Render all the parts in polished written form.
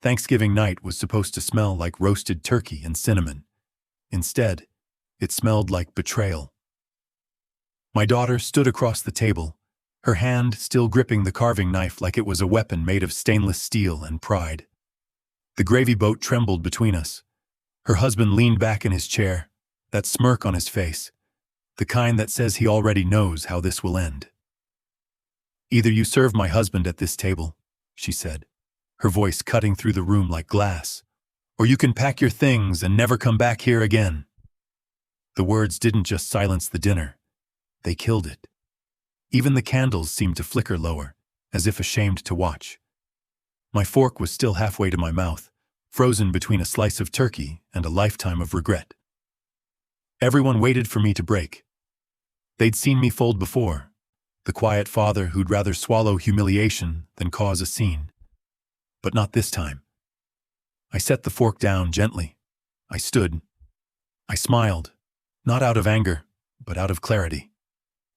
Thanksgiving night was supposed to smell like roasted turkey and cinnamon. Instead, it smelled like betrayal. My daughter stood across the table, her hand still gripping the carving knife like it was a weapon made of stainless steel and pride. The gravy boat trembled between us. Her husband leaned back in his chair, that smirk on his face, the kind that says he already knows how this will end. "Either you serve my husband at this table," she said, her voice cutting through the room like glass, "or you can pack your things and never come back here again." The words didn't just silence the dinner, they killed it. Even the candles seemed to flicker lower, as if ashamed to watch. My fork was still halfway to my mouth, frozen between a slice of turkey and a lifetime of regret. Everyone waited for me to break. They'd seen me fold before, the quiet father who'd rather swallow humiliation than cause a scene. But not this time. I set the fork down gently. I stood. I smiled, not out of anger, but out of clarity.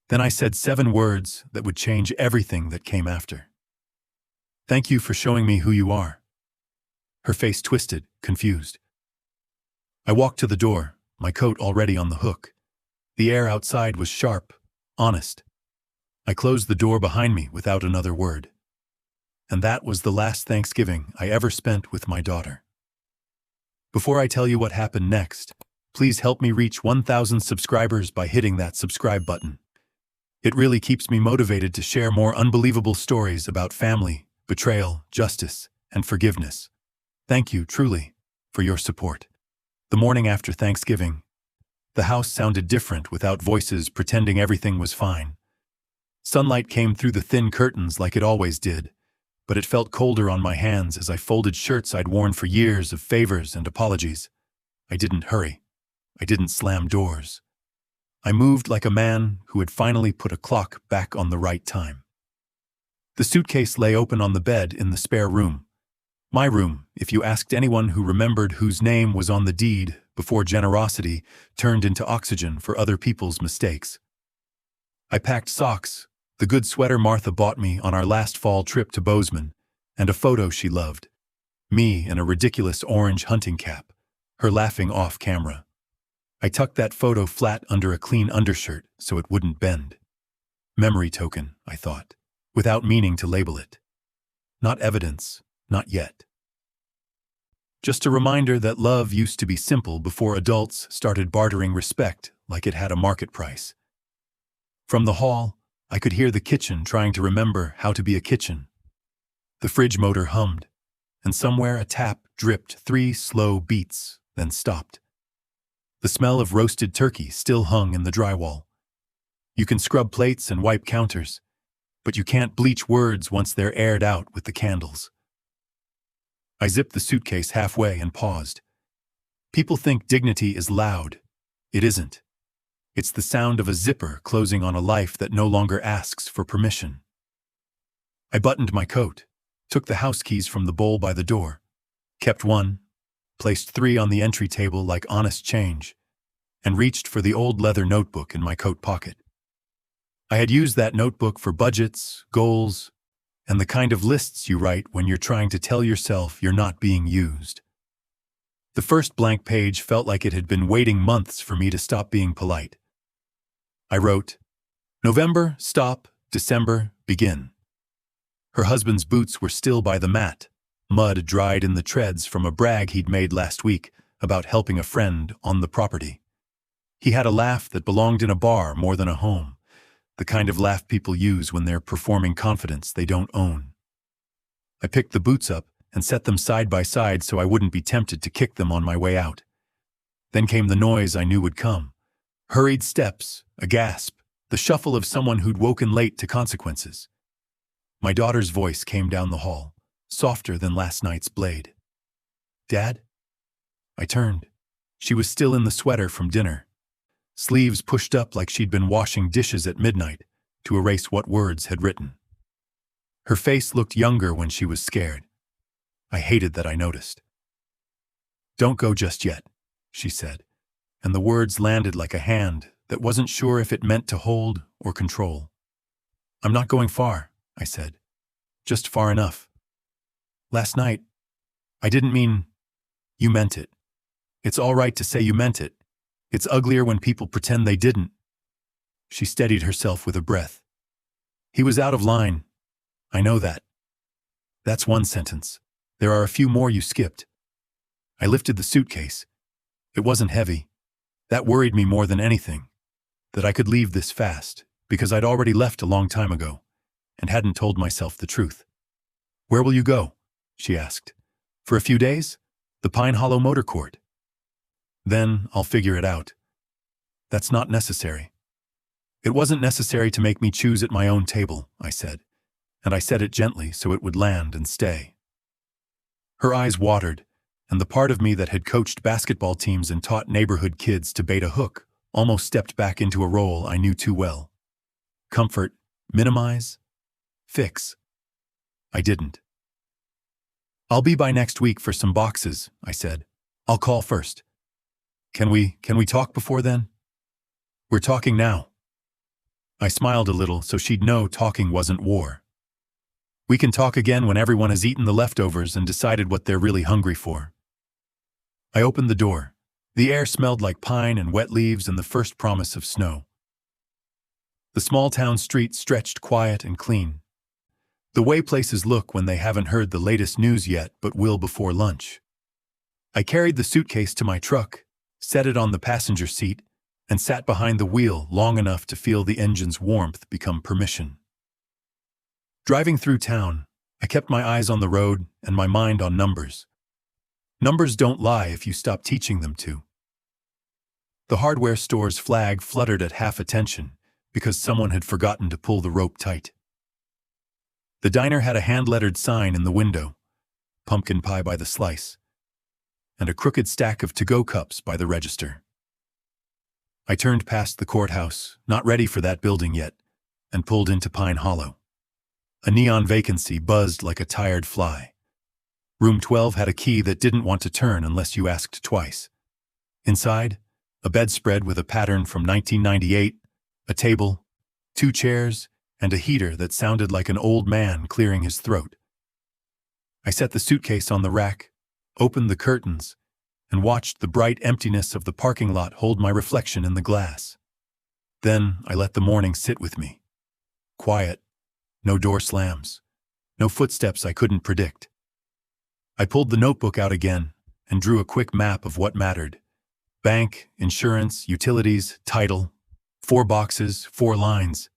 Then I said 7 words that would change everything that came after. "Thank you for showing me who you are." Her face twisted, confused. I walked to the door, my coat already on the hook. The air outside was sharp, honest. I closed the door behind me without another word. And that was the last Thanksgiving I ever spent with my daughter. Before I tell you what happened next, please help me reach 1,000 subscribers by hitting that subscribe button. It really keeps me motivated to share more unbelievable stories about family, betrayal, justice, and forgiveness. Thank you, truly, for your support. The morning after Thanksgiving, the house sounded different without voices pretending everything was fine. Sunlight came through the thin curtains like it always did, but it felt colder on my hands as I folded shirts I'd worn for years of favors and apologies. I didn't hurry. I didn't slam doors. I moved like a man who had finally put a clock back on the right time. The suitcase lay open on the bed in the spare room. My room, if you asked anyone who remembered whose name was on the deed before generosity turned into oxygen for other people's mistakes. I packed socks, the good sweater Martha bought me on our last fall trip to Bozeman, and a photo she loved. Me in a ridiculous orange hunting cap, her laughing off camera. I tucked that photo flat under a clean undershirt so it wouldn't bend. Memory token, I thought, without meaning to label it. Not evidence, not yet. Just a reminder that love used to be simple before adults started bartering respect like it had a market price. From the hall, I could hear the kitchen trying to remember how to be a kitchen. The fridge motor hummed, and somewhere a tap dripped 3 slow beats, then stopped. The smell of roasted turkey still hung in the drywall. You can scrub plates and wipe counters, but you can't bleach words once they're aired out with the candles. I zipped the suitcase halfway and paused. People think dignity is loud. It isn't. It's the sound of a zipper closing on a life that no longer asks for permission. I buttoned my coat, took the house keys from the bowl by the door, kept 1, placed 3 on the entry table like honest change, and reached for the old leather notebook in my coat pocket. I had used that notebook for budgets, goals, and the kind of lists you write when you're trying to tell yourself you're not being used. The first blank page felt like it had been waiting months for me to stop being polite. I wrote, "November, stop, December, begin." Her husband's boots were still by the mat, mud dried in the treads from a brag he'd made last week about helping a friend on the property. He had a laugh that belonged in a bar more than a home, the kind of laugh people use when they're performing confidence they don't own. I picked the boots up and set them side by side so I wouldn't be tempted to kick them on my way out. Then came the noise I knew would come. Hurried steps, a gasp, the shuffle of someone who'd woken late to consequences. My daughter's voice came down the hall, softer than last night's blade. "Dad?" I turned. She was still in the sweater from dinner, sleeves pushed up like she'd been washing dishes at midnight to erase what words had written. Her face looked younger when she was scared. I hated that I noticed. "Don't go just yet," she said, and the words landed like a hand that wasn't sure if it meant to hold or control. "I'm not going far," I said. "Just far enough. Last night, I didn't mean you meant it. It's all right to say you meant it. It's uglier when people pretend they didn't. She steadied herself with a breath. He was out of line. I know that. That's one sentence. There are a few more you skipped. I lifted the suitcase. It wasn't heavy. That worried me more than anything. That I could leave this fast, because I'd already left a long time ago, and hadn't told myself the truth. Where will you go? She asked. For a few days? The Pine Hollow Motor Court. Then I'll figure it out. That's not necessary. It wasn't necessary to make me choose at my own table, I said, and I said it gently so it would land and stay. Her eyes watered, and the part of me that had coached basketball teams and taught neighborhood kids to bait a hook almost stepped back into a role I knew too well. Comfort, minimize, fix. I didn't. I'll be by next week for some boxes, I said. I'll call first. Can we talk before then? We're talking now. I smiled a little so she'd know talking wasn't war. We can talk again when everyone has eaten the leftovers and decided what they're really hungry for. I opened the door. The air smelled like pine and wet leaves and the first promise of snow. The small town street stretched quiet and clean. The way places look when they haven't heard the latest news yet but will before lunch. I carried the suitcase to my truck, set it on the passenger seat, and sat behind the wheel long enough to feel the engine's warmth become permission. Driving through town, I kept my eyes on the road and my mind on numbers. Numbers don't lie if you stop teaching them to. The hardware store's flag fluttered at half attention because someone had forgotten to pull the rope tight. The diner had a hand-lettered sign in the window, pumpkin pie by the slice, and a crooked stack of to-go cups by the register. I turned past the courthouse, not ready for that building yet, and pulled into Pine Hollow. A neon vacancy buzzed like a tired fly. Room 12 had a key that didn't want to turn unless you asked twice. Inside, a bedspread with a pattern from 1998, a table, 2 chairs, and a heater that sounded like an old man clearing his throat. I set the suitcase on the rack, opened the curtains, and watched the bright emptiness of the parking lot hold my reflection in the glass. Then I let the morning sit with me. Quiet, no door slams, no footsteps I couldn't predict. I pulled the notebook out again and drew a quick map of what mattered. Bank, insurance, utilities, title. 4 boxes, 4 lines.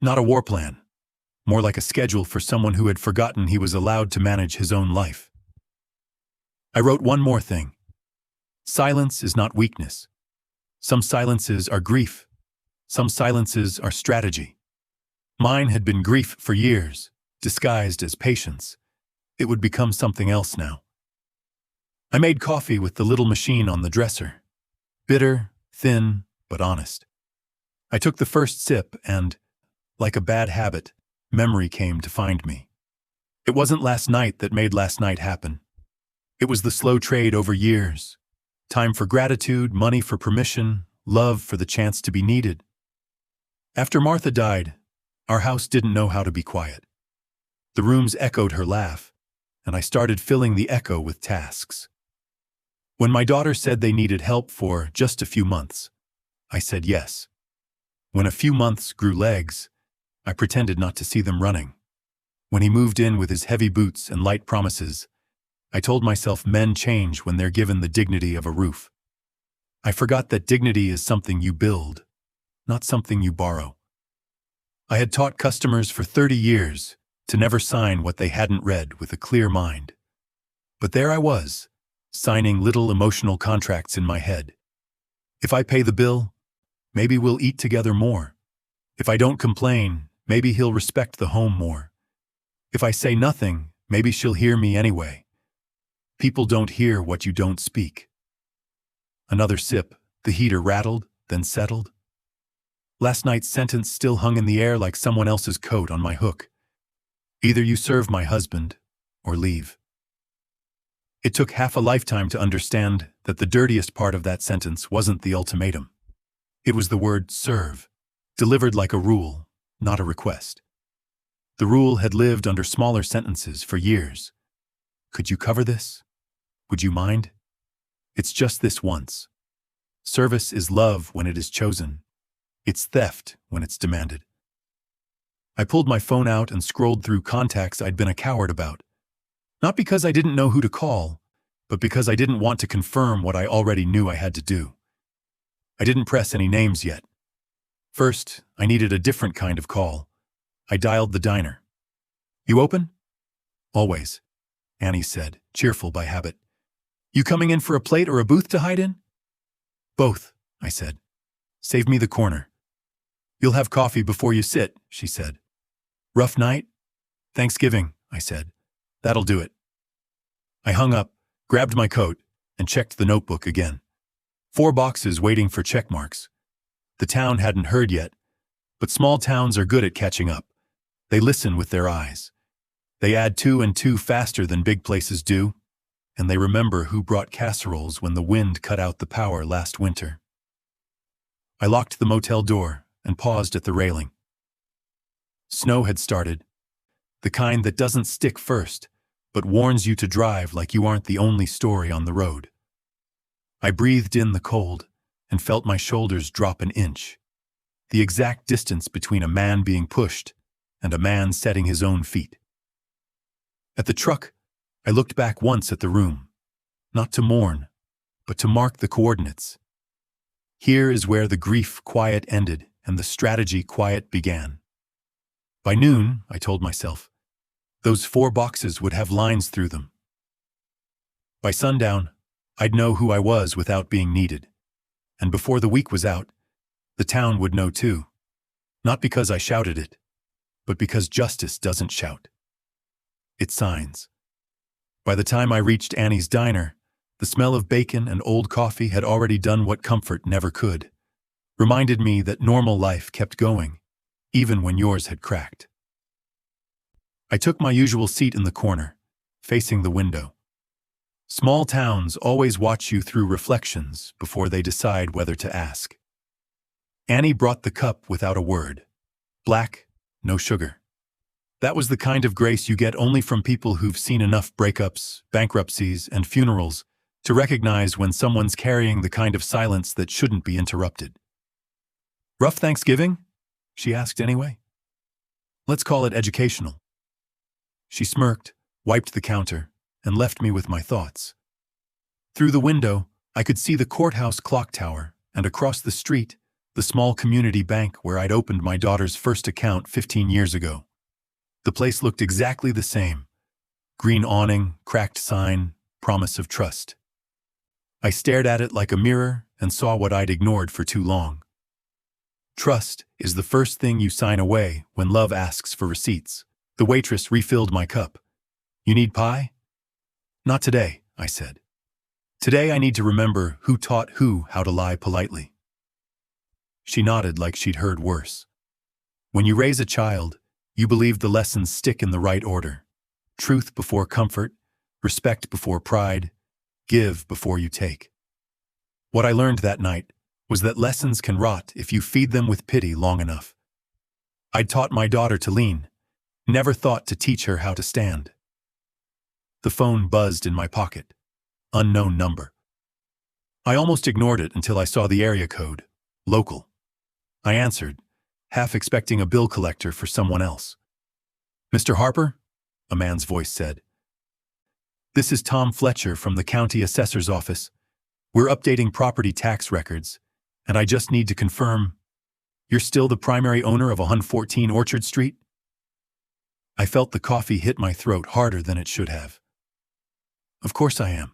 Not a war plan. More like a schedule for someone who had forgotten he was allowed to manage his own life. I wrote one more thing. Silence is not weakness. Some silences are grief. Some silences are strategy. Mine had been grief for years, disguised as patience. It would become something else now. I made coffee with the little machine on the dresser. Bitter, thin, but honest. I took the first sip and, like a bad habit, memory came to find me. It wasn't last night that made last night happen. It was the slow trade over years. Time for gratitude, money for permission, love for the chance to be needed. After Martha died, our house didn't know how to be quiet. The rooms echoed her laugh, and I started filling the echo with tasks. When my daughter said they needed help for just a few months, I said yes. When a few months grew legs, I pretended not to see them running. When he moved in with his heavy boots and light promises, I told myself men change when they're given the dignity of a roof. I forgot that dignity is something you build, not something you borrow. I had taught customers for 30 years to never sign what they hadn't read with a clear mind. But there I was, signing little emotional contracts in my head. If I pay the bill, maybe we'll eat together more. If I don't complain, maybe he'll respect the home more. If I say nothing, maybe she'll hear me anyway. People don't hear what you don't speak. Another sip, the heater rattled, then settled. Last night's sentence still hung in the air like someone else's coat on my hook. Either you serve my husband, or leave. It took half a lifetime to understand that the dirtiest part of that sentence wasn't the ultimatum. It was the word serve, delivered like a rule, not a request. The rule had lived under smaller sentences for years. Could you cover this? Would you mind? It's just this once. Service is love when it is chosen. It's theft when it's demanded. I pulled my phone out and scrolled through contacts I'd been a coward about. Not because I didn't know who to call, but because I didn't want to confirm what I already knew I had to do. I didn't press any names yet. First, I needed a different kind of call. I dialed the diner. You open? Always, Annie said, cheerful by habit. You coming in for a plate or a booth to hide in? Both, I said. Save me the corner. You'll have coffee before you sit, she said. Rough night? Thanksgiving, I said. That'll do it. I hung up, grabbed my coat, and checked the notebook again. 4 boxes waiting for check marks. The town hadn't heard yet, but small towns are good at catching up. They listen with their eyes. They add 2 and 2 faster than big places do, and they remember who brought casseroles when the wind cut out the power last winter. I locked the motel door and paused at the railing. Snow had started, the kind that doesn't stick first, but warns you to drive like you aren't the only story on the road. I breathed in the cold and felt my shoulders drop an inch, the exact distance between a man being pushed and a man setting his own feet. At the truck, I looked back once at the room, not to mourn, but to mark the coordinates. Here is where the grief quiet ended and the strategy quiet began. By noon, I told myself, those 4 boxes would have lines through them. By sundown, I'd know who I was without being needed. And before the week was out, the town would know too. Not because I shouted it, but because justice doesn't shout. It signs. By the time I reached Annie's diner, the smell of bacon and old coffee had already done what comfort never could. Reminded me that normal life kept going, even when yours had cracked. I took my usual seat in the corner, facing the window. Small towns always watch you through reflections before they decide whether to ask. Annie brought the cup without a word. Black, no sugar. That was the kind of grace you get only from people who've seen enough breakups, bankruptcies, and funerals to recognize when someone's carrying the kind of silence that shouldn't be interrupted. Rough Thanksgiving? She asked anyway. Let's call it educational. She smirked, wiped the counter, and left me with my thoughts. Through the window, I could see the courthouse clock tower, and across the street, the small community bank where I'd opened my daughter's first account 15 years ago. The place looked exactly the same. Green awning, cracked sign, promise of trust. I stared at it like a mirror and saw what I'd ignored for too long. Trust is the first thing you sign away when love asks for receipts. The waitress refilled my cup. You need pie? Not today, I said. Today I need to remember who taught who how to lie politely. She nodded like she'd heard worse. When you raise a child, you believe the lessons stick in the right order. Truth before comfort, respect before pride, give before you take. What I learned that night was that lessons can rot if you feed them with pity long enough. I'd taught my daughter to lean, never thought to teach her how to stand. The phone buzzed in my pocket. Unknown number. I almost ignored it until I saw the area code. Local. I answered, half expecting a bill collector for someone else. Mr. Harper? A man's voice said. This is Tom Fletcher from the county assessor's office. We're updating property tax records, and I just need to confirm, you're still the primary owner of 114 Orchard Street? I felt the coffee hit my throat harder than it should have. Of course I am.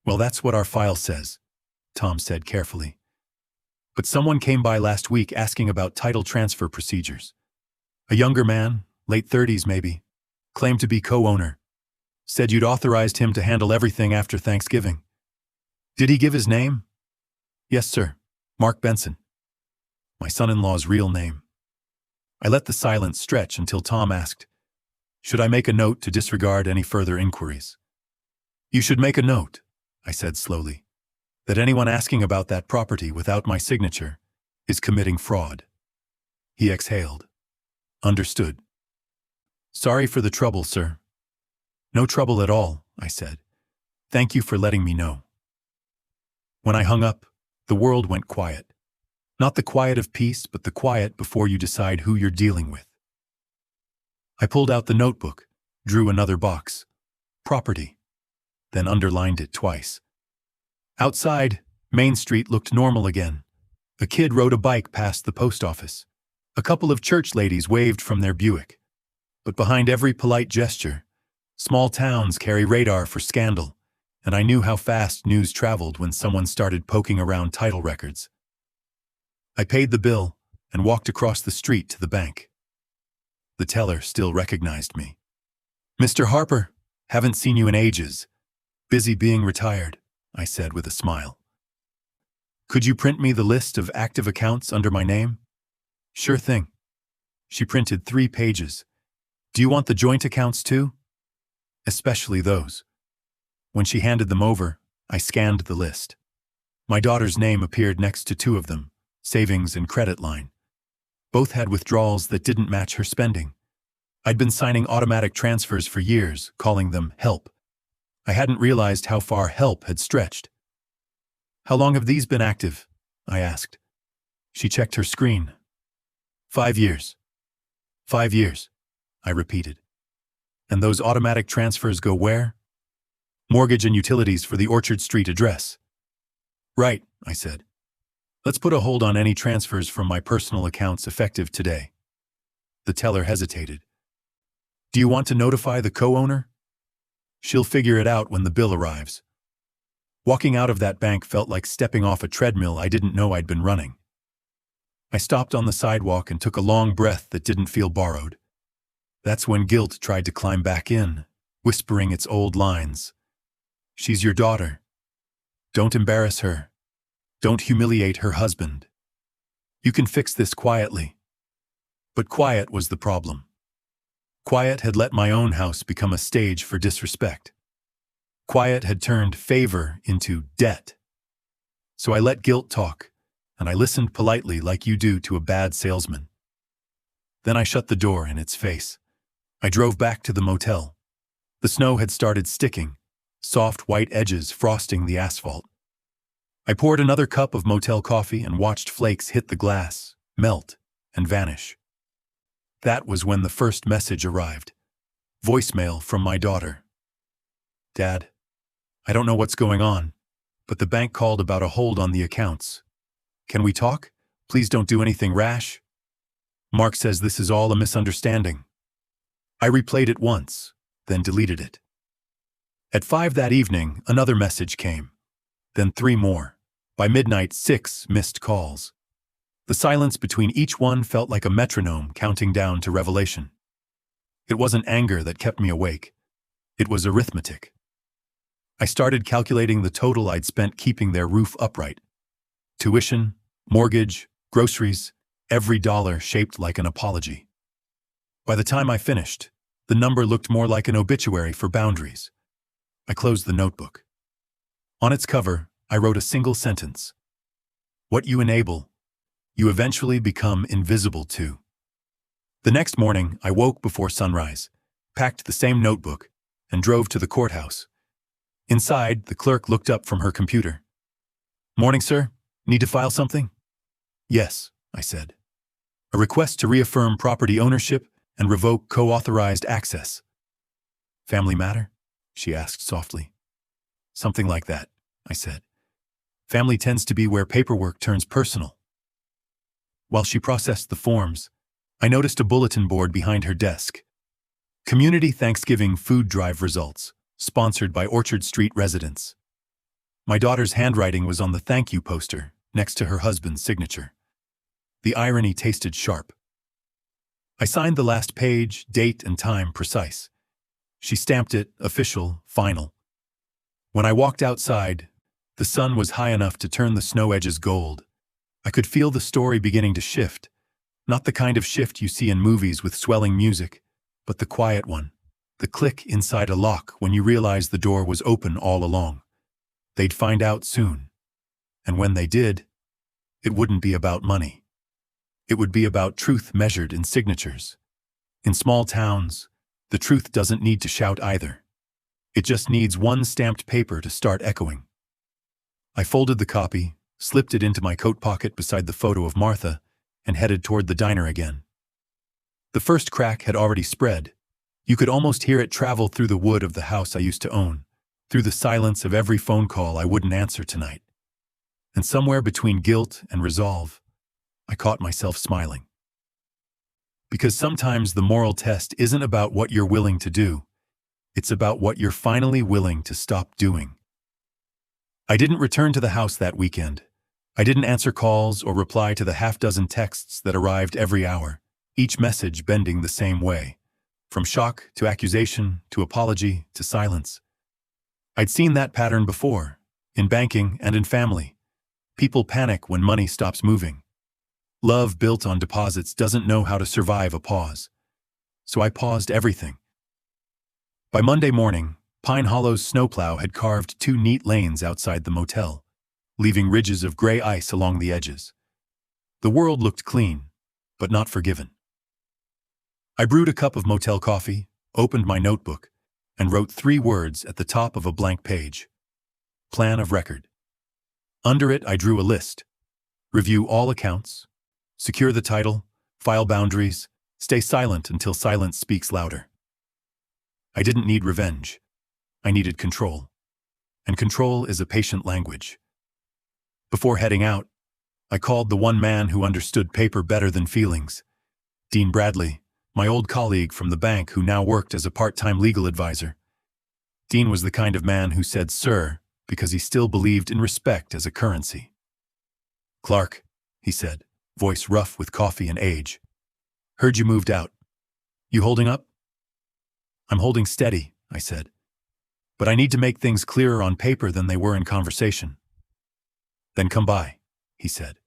Well, that's what our file says, Tom said carefully. But someone came by last week asking about title transfer procedures. A younger man, late 30s maybe, claimed to be co-owner. Said you'd authorized him to handle everything after Thanksgiving. Did he give his name? Yes, sir. Mark Benson. My son-in-law's real name. I let the silence stretch until Tom asked, should I make a note to disregard any further inquiries? You should make a note, I said slowly, that anyone asking about that property without my signature is committing fraud. He exhaled. Understood. Sorry for the trouble, sir. No trouble at all, I said. Thank you for letting me know." When I hung up, the world went quiet. Not the quiet of peace, but the quiet before you decide who you're dealing with. I pulled out the notebook, drew another box. Property. Then underlined it twice. Outside, Main Street looked normal again. A kid rode a bike past the post office. A couple of church ladies waved from their Buick. But behind every polite gesture, small towns carry radar for scandal, and I knew how fast news traveled when someone started poking around title records. I paid the bill and walked across the street to the bank. The teller still recognized me. "Mr. Harper, haven't seen you in ages. Busy being retired," I said with a smile. "Could you print me the list of active accounts under my name?" "Sure thing." She printed 3 pages. "Do you want the joint accounts too?" "Especially those." When she handed them over, I scanned the list. My daughter's name appeared next to 2 of them, savings and credit line. Both had withdrawals that didn't match her spending. I'd been signing automatic transfers for years, calling them help. I hadn't realized how far help had stretched. "How long have these been active?" I asked. She checked her screen. 5 years. 5 years, I repeated. "And those automatic transfers go where?" "Mortgage and utilities for the Orchard Street address." "Right," I said. "Let's put a hold on any transfers from my personal accounts effective today." The teller hesitated. "Do you want to notify the co-owner?" "She'll figure it out when the bill arrives." Walking out of that bank felt like stepping off a treadmill I didn't know I'd been running. I stopped on the sidewalk and took a long breath that didn't feel borrowed. That's when guilt tried to climb back in, whispering its old lines. "She's your daughter. Don't embarrass her. Don't humiliate her husband. You can fix this quietly." But quiet was the problem. Quiet had let my own house become a stage for disrespect. Quiet had turned favor into debt. So I let guilt talk, and I listened politely like you do to a bad salesman. Then I shut the door in its face. I drove back to the motel. The snow had started sticking, soft white edges frosting the asphalt. I poured another cup of motel coffee and watched flakes hit the glass, melt, and vanish. That was when the first message arrived. Voicemail from my daughter. "Dad, I don't know what's going on, but the bank called about a hold on the accounts. Can we talk? Please don't do anything rash. Mark says this is all a misunderstanding." I replayed it once, then deleted it. At 5 that evening, another message came. Then 3 more. By midnight, 6 missed calls. The silence between each one felt like a metronome counting down to revelation. It wasn't anger that kept me awake. It was arithmetic. I started calculating the total I'd spent keeping their roof upright. Tuition, mortgage, groceries, every dollar shaped like an apology. By the time I finished, the number looked more like an obituary for boundaries. I closed the notebook. On its cover, I wrote a single sentence. "What you enable, you eventually become invisible to." The next morning, I woke before sunrise, packed the same notebook, and drove to the courthouse. Inside, the clerk looked up from her computer. "Morning, sir. Need to file something?" "Yes," I said. "A request to reaffirm property ownership and revoke co-authorized access." "Family matter?" she asked softly. "Something like that," I said. "Family tends to be where paperwork turns personal." While she processed the forms, I noticed a bulletin board behind her desk. Community Thanksgiving Food Drive Results, sponsored by Orchard Street residents. My daughter's handwriting was on the thank you poster, next to her husband's signature. The irony tasted sharp. I signed the last page, date and time precise. She stamped it, official, final. When I walked outside, the sun was high enough to turn the snow edges gold. I could feel the story beginning to shift, not the kind of shift you see in movies with swelling music, but the quiet one, the click inside a lock when you realize the door was open all along. They'd find out soon. And when they did, it wouldn't be about money. It would be about truth measured in signatures. In small towns, the truth doesn't need to shout either. It just needs one stamped paper to start echoing. I folded the copy, slipped it into my coat pocket beside the photo of Martha, and headed toward the diner again. The first crack had already spread. You could almost hear it travel through the wood of the house I used to own, through the silence of every phone call I wouldn't answer tonight. And somewhere between guilt and resolve, I caught myself smiling. Because sometimes the moral test isn't about what you're willing to do, it's about what you're finally willing to stop doing. I didn't return to the house that weekend. I didn't answer calls or reply to the half-dozen texts that arrived every hour, each message bending the same way, from shock to accusation to apology to silence. I'd seen that pattern before, in banking and in family. People panic when money stops moving. Love built on deposits doesn't know how to survive a pause. So I paused everything. By Monday morning, Pine Hollow's snowplow had carved 2 neat lanes outside the motel, leaving ridges of gray ice along the edges. The world looked clean, but not forgiven. I brewed a cup of motel coffee, opened my notebook, and wrote 3 words at the top of a blank page. Plan of record. Under it, I drew a list. Review all accounts, secure the title, file boundaries, stay silent until silence speaks louder. I didn't need revenge. I needed control. And control is a patient language. Before heading out, I called the one man who understood paper better than feelings. Dean Bradley, my old colleague from the bank who now worked as a part-time legal advisor. Dean was the kind of man who said "sir" because he still believed in respect as a currency. "Clark," he said, voice rough with coffee and age. "Heard you moved out. You holding up?" "I'm holding steady," I said. "But I need to make things clearer on paper than they were in conversation." "Then come by," he said.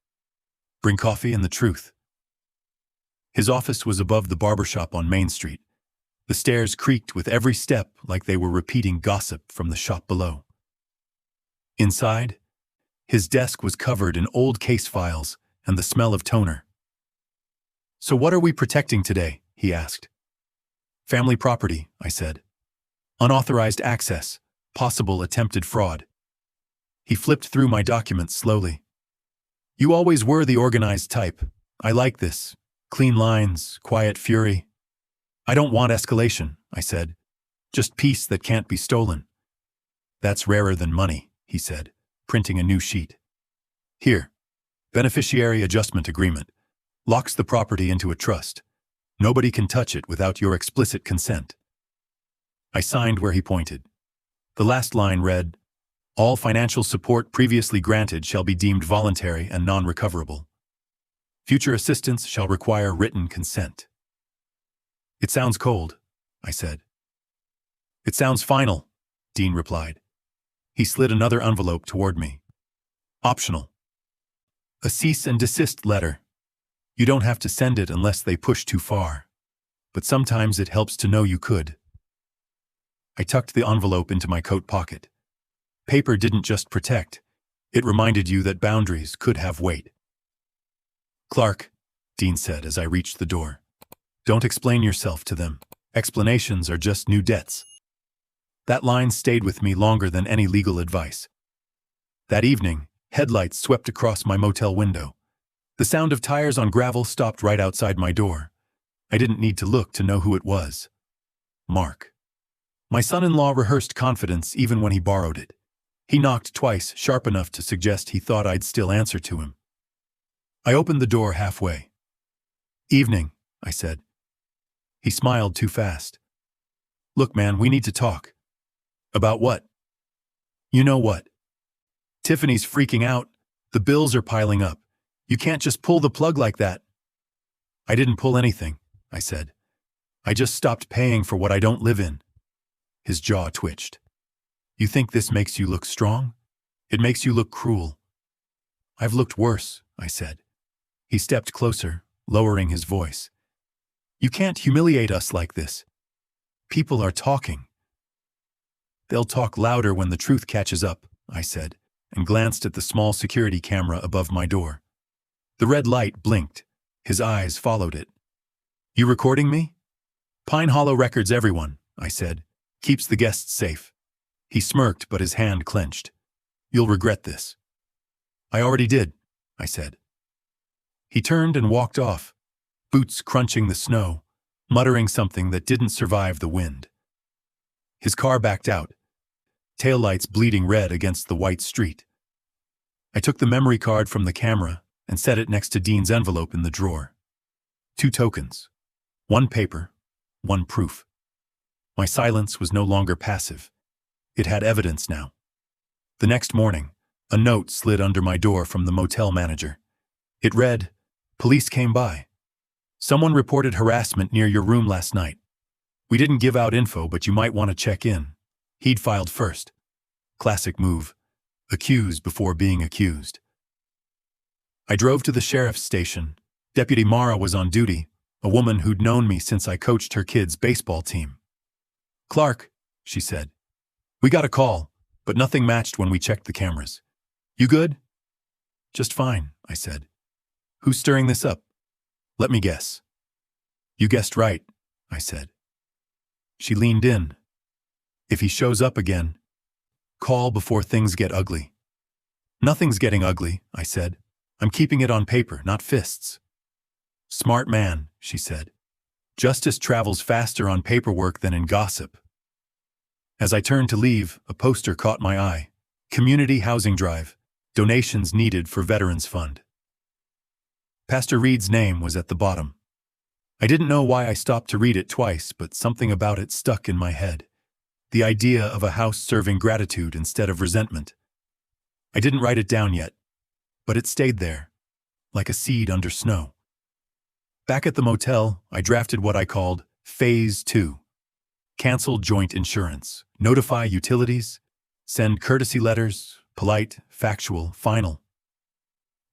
"Bring coffee and the truth." His office was above the barbershop on Main Street. The stairs creaked with every step like they were repeating gossip from the shop below. Inside, his desk was covered in old case files and the smell of toner. "So what are we protecting today?" he asked. "Family property," I said. "Unauthorized access, possible attempted fraud." He flipped through my documents slowly. "You always were the organized type. I like this. Clean lines, quiet fury." "I don't want escalation," I said. "Just peace that can't be stolen." "That's rarer than money," he said, printing a new sheet. "Here, beneficiary adjustment agreement. Locks the property into a trust. Nobody can touch it without your explicit consent." I signed where he pointed. The last line read, "All financial support previously granted shall be deemed voluntary and non-recoverable. Future assistance shall require written consent." "It sounds cold," I said. "It sounds final," Dean replied. He slid another envelope toward me. "Optional. A cease and desist letter. You don't have to send it unless they push too far. But sometimes it helps to know you could." I tucked the envelope into my coat pocket. Paper didn't just protect. It reminded you that boundaries could have weight. "Clark," Dean said as I reached the door, "don't explain yourself to them. Explanations are just new debts." That line stayed with me longer than any legal advice. That evening, headlights swept across my motel window. The sound of tires on gravel stopped right outside my door. I didn't need to look to know who it was. Mark. My son-in-law rehearsed confidence even when he borrowed it. He knocked twice, sharp enough to suggest he thought I'd still answer to him. I opened the door halfway. "Evening," I said. He smiled too fast. "Look, man, we need to talk." "About what?" "You know what. Tiffany's freaking out. The bills are piling up. You can't just pull the plug like that." "I didn't pull anything," I said. "I just stopped paying for what I don't live in." His jaw twitched. "You think this makes you look strong? It makes you look cruel." "I've looked worse," I said. He stepped closer, lowering his voice. "You can't humiliate us like this. People are talking." "They'll talk louder when the truth catches up," I said, and glanced at the small security camera above my door. The red light blinked. His eyes followed it. "You recording me?" "Pine Hollow records everyone," I said. "Keeps the guests safe." He smirked, but his hand clenched. "You'll regret this." "I already did," I said. He turned and walked off, boots crunching the snow, muttering something that didn't survive the wind. His car backed out, taillights bleeding red against the white street. I took the memory card from the camera and set it next to Dean's envelope in the drawer. 2 tokens. 1 paper, 1 proof. My silence was no longer passive. It had evidence now. The next morning, a note slid under my door from the motel manager. It read, "Police came by. Someone reported harassment near your room last night. We didn't give out info, but you might want to check in." He'd filed first. Classic move. Accuse before being accused. I drove to the sheriff's station. Deputy Mara was on duty, a woman who'd known me since I coached her kids' baseball team. "Clark," she said, "we got a call, but nothing matched when we checked the cameras. You good?" "Just fine," I said. "Who's stirring this up?" "Let me guess." "You guessed right," I said. She leaned in. "If he shows up again, call before things get ugly." "Nothing's getting ugly," I said. "I'm keeping it on paper, not fists." "Smart man," she said. "Justice travels faster on paperwork than in gossip." As I turned to leave, a poster caught my eye. Community housing drive. Donations needed for Veterans Fund. Pastor Reed's name was at the bottom. I didn't know why I stopped to read it twice, but something about it stuck in my head. The idea of a house serving gratitude instead of resentment. I didn't write it down yet, but it stayed there, like a seed under snow. Back at the motel, I drafted what I called Phase 2. Cancel joint insurance, notify utilities, send courtesy letters, polite, factual, final.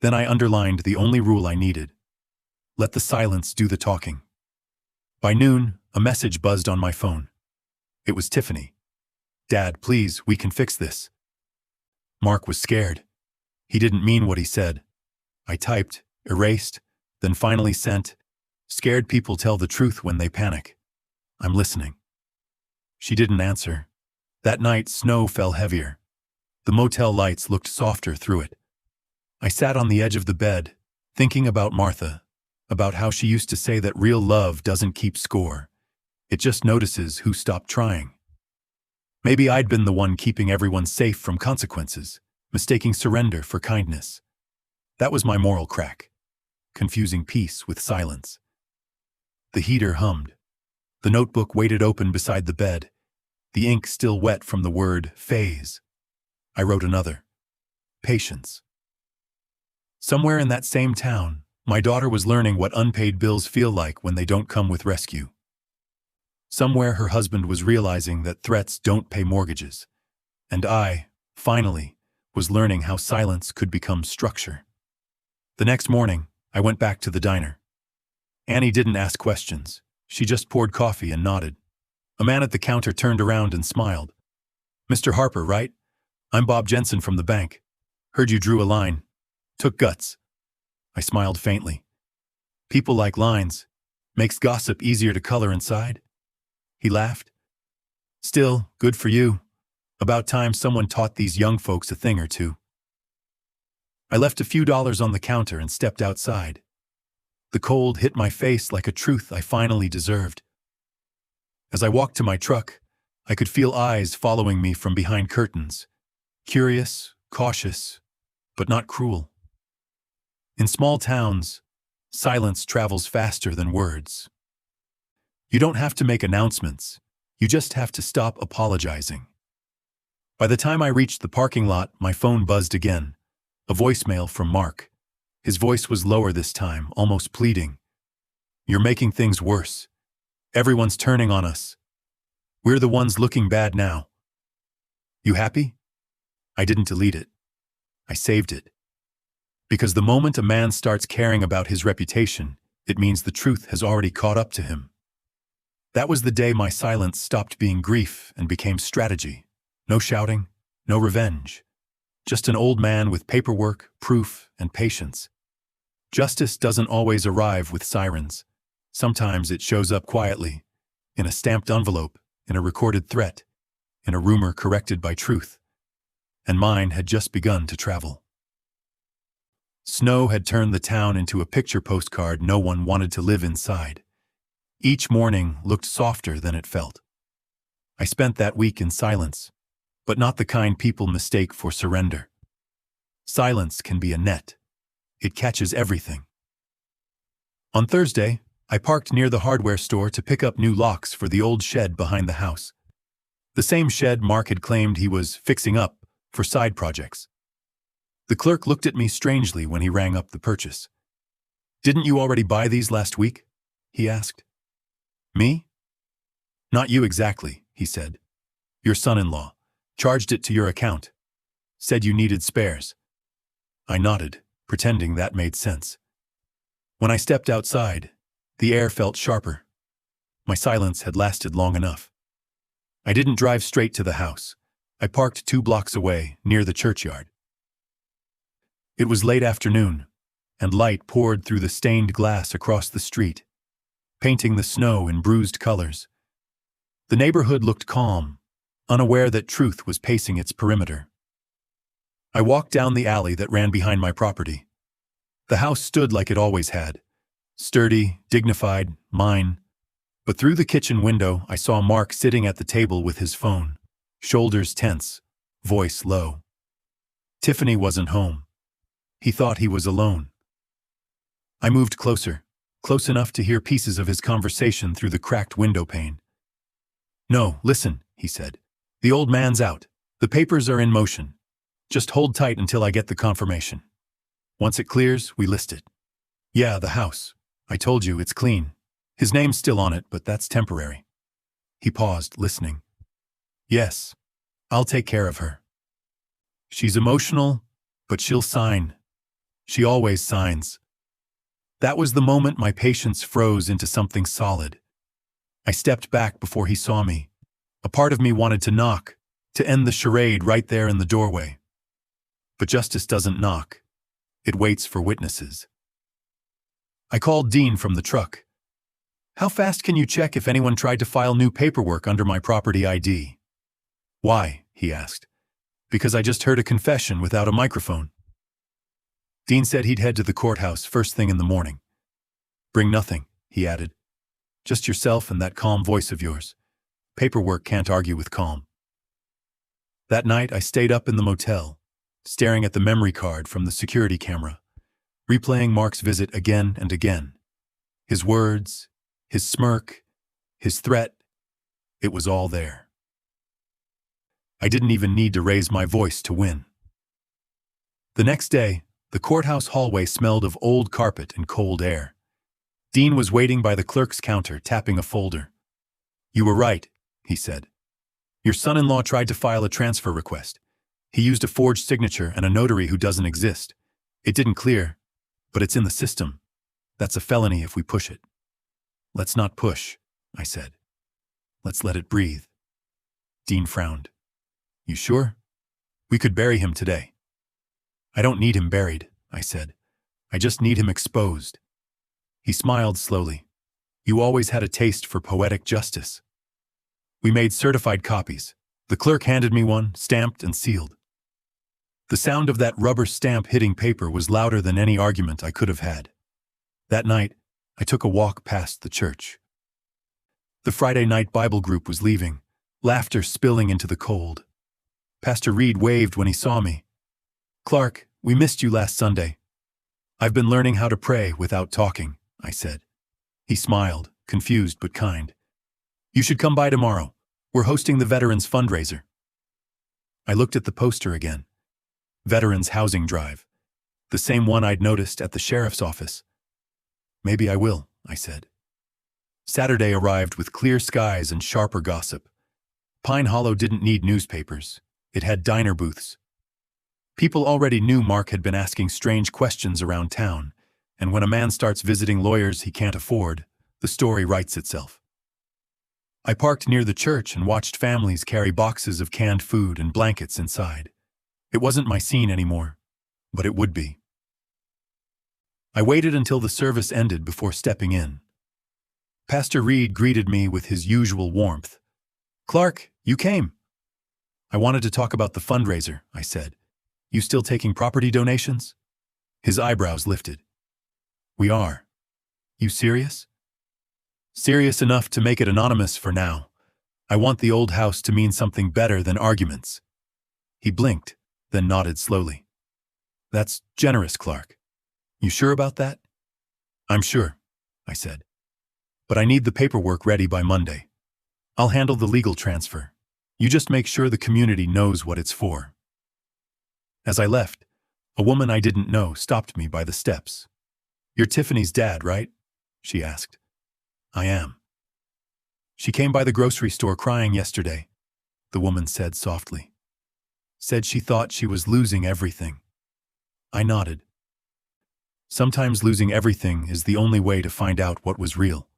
Then I underlined the only rule I needed. Let the silence do the talking. By noon, a message buzzed on my phone. It was Tiffany. "Dad, please, we can fix this." Mark was scared. He didn't mean what he said. I typed, erased, then finally sent, "Scared people tell the truth when they panic. I'm listening." She didn't answer. That night, snow fell heavier. The motel lights looked softer through it. I sat on the edge of the bed, thinking about Martha, about how she used to say that real love doesn't keep score. It just notices who stopped trying. Maybe I'd been the one keeping everyone safe from consequences, mistaking surrender for kindness. That was my moral crack, confusing peace with silence. The heater hummed. The notebook waited open beside the bed, the ink still wet from the word phase. I wrote another. Patience. Somewhere in that same town, my daughter was learning what unpaid bills feel like when they don't come with rescue. Somewhere her husband was realizing that threats don't pay mortgages. And I, finally, was learning how silence could become structure. The next morning, I went back to the diner. Annie didn't ask questions. She just poured coffee and nodded. A man at the counter turned around and smiled. "Mr. Harper, right? I'm Bob Jensen from the bank. Heard you drew a line. Took guts." I smiled faintly. "People like lines. Makes gossip easier to color inside." He laughed. "Still, good for you. About time someone taught these young folks a thing or two." I left a few dollars on the counter and stepped outside. The cold hit my face like a truth I finally deserved. As I walked to my truck, I could feel eyes following me from behind curtains. Curious, cautious, but not cruel. In small towns, silence travels faster than words. You don't have to make announcements. You just have to stop apologizing. By the time I reached the parking lot, my phone buzzed again. A voicemail from Mark. His voice was lower this time, almost pleading. "You're making things worse. Everyone's turning on us. We're the ones looking bad now. You happy?" I didn't delete it. I saved it. Because the moment a man starts caring about his reputation, it means the truth has already caught up to him. That was the day my silence stopped being grief and became strategy. No shouting, no revenge. Just an old man with paperwork, proof, and patience. Justice doesn't always arrive with sirens. Sometimes it shows up quietly, in a stamped envelope, in a recorded threat, in a rumor corrected by truth, and mine had just begun to travel. Snow had turned the town into a picture postcard no one wanted to live inside. Each morning looked softer than it felt. I spent that week in silence, but not the kind people mistake for surrender. Silence can be a net. It catches everything. On Thursday, I parked near the hardware store to pick up new locks for the old shed behind the house. The same shed Mark had claimed he was fixing up for side projects. The clerk looked at me strangely when he rang up the purchase. "Didn't you already buy these last week?" he asked. "Me?" "Not you exactly," he said. "Your son-in-law charged it to your account. Said you needed spares." I nodded, pretending that made sense. When I stepped outside, the air felt sharper. My silence had lasted long enough. I didn't drive straight to the house. I parked 2 blocks away, near the churchyard. It was late afternoon, and light poured through the stained glass across the street, painting the snow in bruised colors. The neighborhood looked calm, unaware that truth was pacing its perimeter. I walked down the alley that ran behind my property. The house stood like it always had, sturdy, dignified, mine. But through the kitchen window, I saw Mark sitting at the table with his phone, shoulders tense, voice low. Tiffany wasn't home. He thought he was alone. I moved closer, close enough to hear pieces of his conversation through the cracked window pane. "No, listen," he said. "The old man's out. The papers are in motion. Just hold tight until I get the confirmation. Once it clears, we list it." "Yeah, the house. I told you, it's clean. His name's still on it, but that's temporary." He paused, listening. "Yes, I'll take care of her. She's emotional, but she'll sign. She always signs." That was the moment my patience froze into something solid. I stepped back before he saw me. A part of me wanted to knock, to end the charade right there in the doorway. But justice doesn't knock. It waits for witnesses. I called Dean from the truck. "How fast can you check if anyone tried to file new paperwork under my property ID?" "Why?" he asked. "Because I just heard a confession without a microphone." Dean said he'd head to the courthouse first thing in the morning. "Bring nothing," he added. "Just yourself and that calm voice of yours. Paperwork can't argue with calm." That night I stayed up in the motel, staring at the memory card from the security camera, replaying Mark's visit again and again. His words, his smirk, his threat, it was all there. I didn't even need to raise my voice to win. The next day, the courthouse hallway smelled of old carpet and cold air. Dean was waiting by the clerk's counter, tapping a folder. "You were right," he said. "Your son-in-law tried to file a transfer request. He used a forged signature and a notary who doesn't exist. It didn't clear, but it's in the system. That's a felony if we push it." "Let's not push," I said. "Let's let it breathe." Dean frowned. "You sure? We could bury him today." "I don't need him buried," I said. "I just need him exposed." He smiled slowly. "You always had a taste for poetic justice." We made certified copies. The clerk handed me one, stamped and sealed. The sound of that rubber stamp hitting paper was louder than any argument I could have had. That night, I took a walk past the church. The Friday night Bible group was leaving, laughter spilling into the cold. Pastor Reed waved when he saw me. "Clark, we missed you last Sunday." "I've been learning how to pray without talking," I said. He smiled, confused but kind. "You should come by tomorrow. We're hosting the Veterans Fundraiser." I looked at the poster again. Veterans Housing Drive. The same one I'd noticed at the sheriff's office. "Maybe I will," I said. Saturday arrived with clear skies and sharper gossip. Pine Hollow didn't need newspapers. It had diner booths. People already knew Mark had been asking strange questions around town, and when a man starts visiting lawyers he can't afford, the story writes itself. I parked near the church and watched families carry boxes of canned food and blankets inside. It wasn't my scene anymore, but it would be. I waited until the service ended before stepping in. Pastor Reed greeted me with his usual warmth. "Clark, you came. I wanted to talk about the fundraiser, I said. You still taking property donations? His eyebrows lifted. We are. You serious? Serious enough to make it anonymous for now. I want the old house to mean something better than arguments. He blinked, then nodded slowly. That's generous, Clark. You sure about that? I'm sure, I said. But I need the paperwork ready by Monday. I'll handle the legal transfer. You just make sure the community knows what it's for. As I left, a woman I didn't know stopped me by the steps. You're Tiffany's dad, right? She asked. I am. She came by the grocery store crying yesterday, the woman said softly. Said she thought she was losing everything. I nodded. Sometimes losing everything is the only way to find out what was real.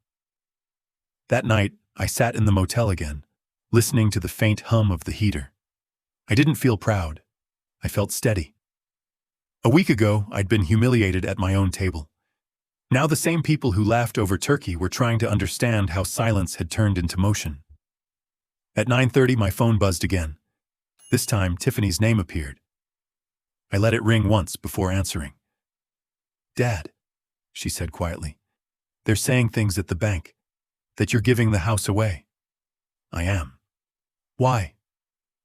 That night, I sat in the motel again, listening to the faint hum of the heater. I didn't feel proud. I felt steady. A week ago, I'd been humiliated at my own table. Now the same people who laughed over turkey were trying to understand how silence had turned into motion. At 9:30, my phone buzzed again. This time, Tiffany's name appeared. I let it ring once before answering. Dad, she said quietly. They're saying things at the bank, that you're giving the house away. I am. Why?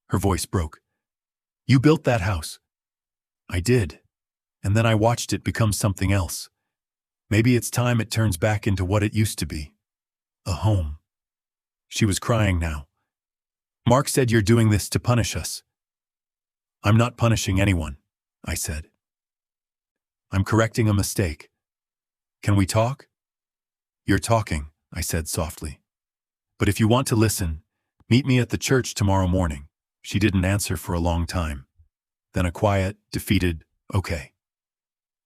Her voice broke. You built that house. I did. And then I watched it become something else. Maybe it's time it turns back into what it used to be. A home. She was crying now. Mark said you're doing this to punish us. I'm not punishing anyone, I said. I'm correcting a mistake. Can we talk? You're talking, I said softly. But if you want to listen, meet me at the church tomorrow morning. She didn't answer for a long time. Then a quiet, defeated, okay.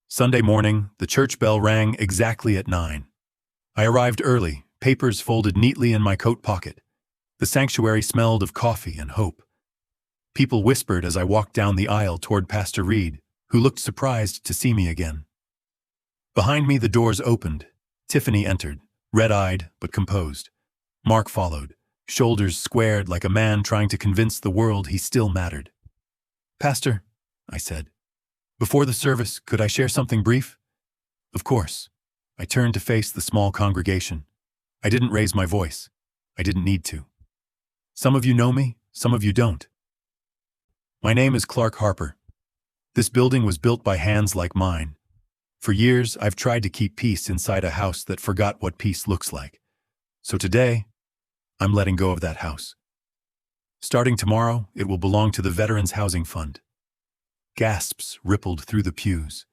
Sunday morning, the church bell rang exactly at 9. I arrived early, papers folded neatly in my coat pocket. The sanctuary smelled of coffee and hope. People whispered as I walked down the aisle toward Pastor Reed, who looked surprised to see me again. Behind me, the doors opened. Tiffany entered, red-eyed but composed. Mark followed, shoulders squared like a man trying to convince the world he still mattered. Pastor, I said, before the service, could I share something brief? Of course. I turned to face the small congregation. I didn't raise my voice. I didn't need to. Some of you know me, some of you don't. My name is Clark Harper. This building was built by hands like mine. For years, I've tried to keep peace inside a house that forgot what peace looks like. So today, I'm letting go of that house. Starting tomorrow, it will belong to the Veterans Housing Fund. Gasps rippled through the pews.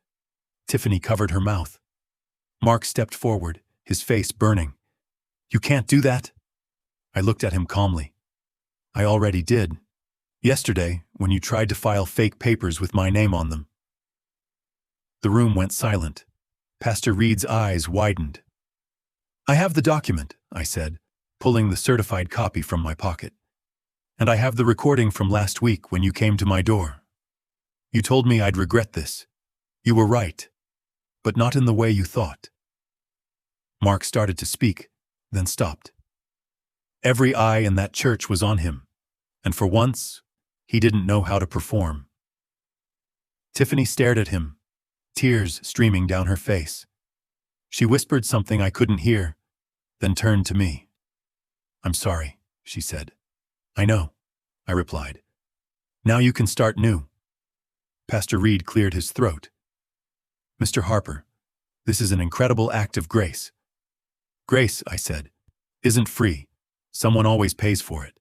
Tiffany covered her mouth. Mark stepped forward, his face burning. You can't do that. I looked at him calmly. I already did. Yesterday, when you tried to file fake papers with my name on them. The room went silent. Pastor Reed's eyes widened. I have the document, I said, pulling the certified copy from my pocket. And I have the recording from last week when you came to my door. You told me I'd regret this. You were right, but not in the way you thought. Mark started to speak, then stopped. Every eye in that church was on him, and for once, he didn't know how to perform. Tiffany stared at him, tears streaming down her face. She whispered something I couldn't hear, then turned to me. I'm sorry, she said. I know, I replied. Now you can start new. Pastor Reed cleared his throat. Mr. Harper, this is an incredible act of grace. Grace, I said, isn't free. Someone always pays for it.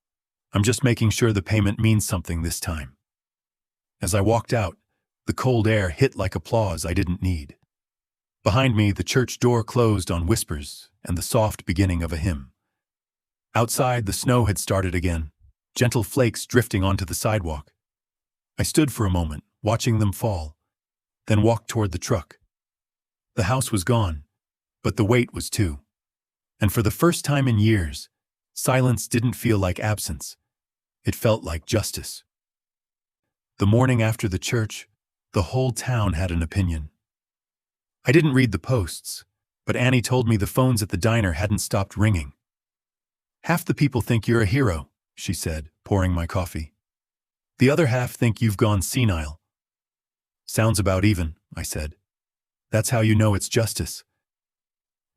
I'm just making sure the payment means something this time. As I walked out, the cold air hit like applause I didn't need. Behind me, the church door closed on whispers and the soft beginning of a hymn. Outside, the snow had started again, gentle flakes drifting onto the sidewalk. I stood for a moment, watching them fall, then walked toward the truck. The house was gone, but the weight was too. And for the first time in years, silence didn't feel like absence. It felt like justice. The morning after the church, the whole town had an opinion. I didn't read the posts, but Annie told me the phones at the diner hadn't stopped ringing. Half the people think you're a hero, she said, pouring my coffee. The other half think you've gone senile. Sounds about even, I said. That's how you know it's justice.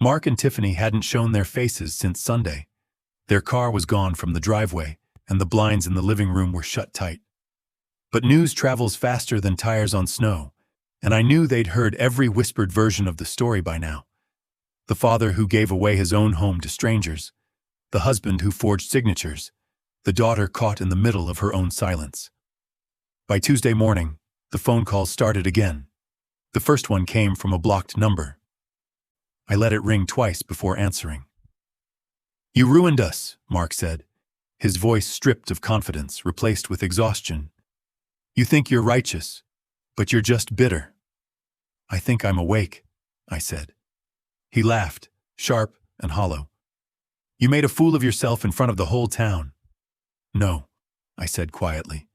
Mark and Tiffany hadn't shown their faces since Sunday. Their car was gone from the driveway, and the blinds in the living room were shut tight. But news travels faster than tires on snow, and I knew they'd heard every whispered version of the story by now. The father who gave away his own home to strangers, the husband who forged signatures, the daughter caught in the middle of her own silence. By Tuesday morning, the phone calls started again. The first one came from a blocked number. I let it ring twice before answering. "You ruined us," Mark said, his voice stripped of confidence, replaced with exhaustion. "You think you're righteous, but you're just bitter." "I think I'm awake," I said. He laughed, sharp and hollow. "You made a fool of yourself in front of the whole town." "No," I said quietly.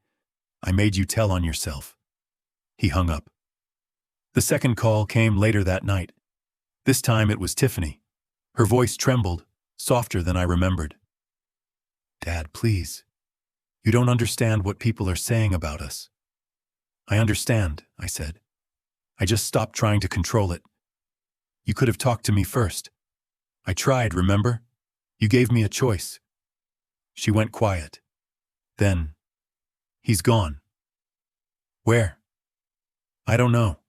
"I made you tell on yourself." He hung up. The second call came later that night. This time it was Tiffany. Her voice trembled, softer than I remembered. "Dad, please. You don't understand what people are saying about us." "I understand," I said. "I just stopped trying to control it. You could have talked to me first. I tried, remember? You gave me a choice." She went quiet. Then, "He's gone." "Where?" "I don't know.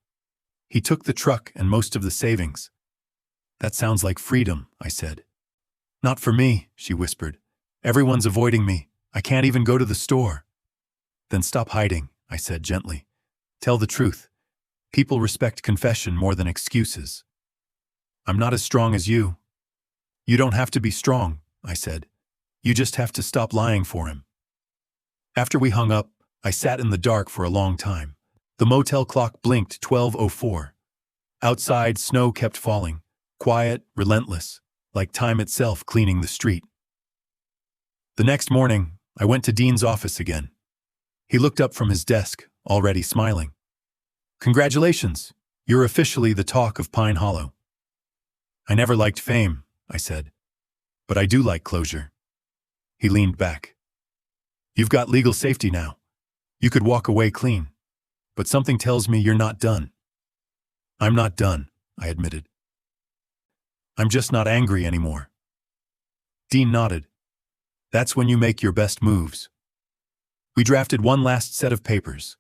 He took the truck and most of the savings." "That sounds like freedom," I said. "Not for me," she whispered. "Everyone's avoiding me. I can't even go to the store." "Then stop hiding," I said gently. "Tell the truth. People respect confession more than excuses." "I'm not as strong as you." "You don't have to be strong," I said. "You just have to stop lying for him." After we hung up, I sat in the dark for a long time. The motel clock blinked 12:04. Outside, snow kept falling, quiet, relentless, like time itself cleaning the street. The next morning, I went to Dean's office again. He looked up from his desk, already smiling. "Congratulations, you're officially the talk of Pine Hollow." "I never liked fame," I said. "But I do like closure." He leaned back. "You've got legal safety now. You could walk away clean. But something tells me you're not done." "I'm not done," I admitted. "I'm just not angry anymore." Dean nodded. "That's when you make your best moves." We drafted one last set of papers,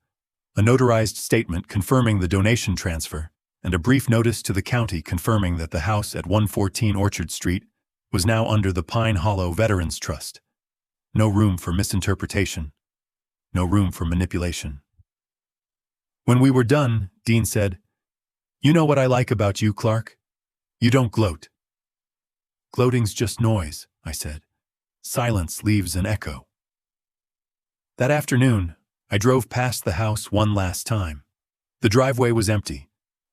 a notarized statement confirming the donation transfer, and a brief notice to the county confirming that the house at 114 Orchard Street was now under the Pine Hollow Veterans Trust. No room for misinterpretation. No room for manipulation. When we were done, Dean said, "You know what I like about you, Clark? You don't gloat." "Gloating's just noise," I said. "Silence leaves an echo." That afternoon, I drove past the house one last time. The driveway was empty.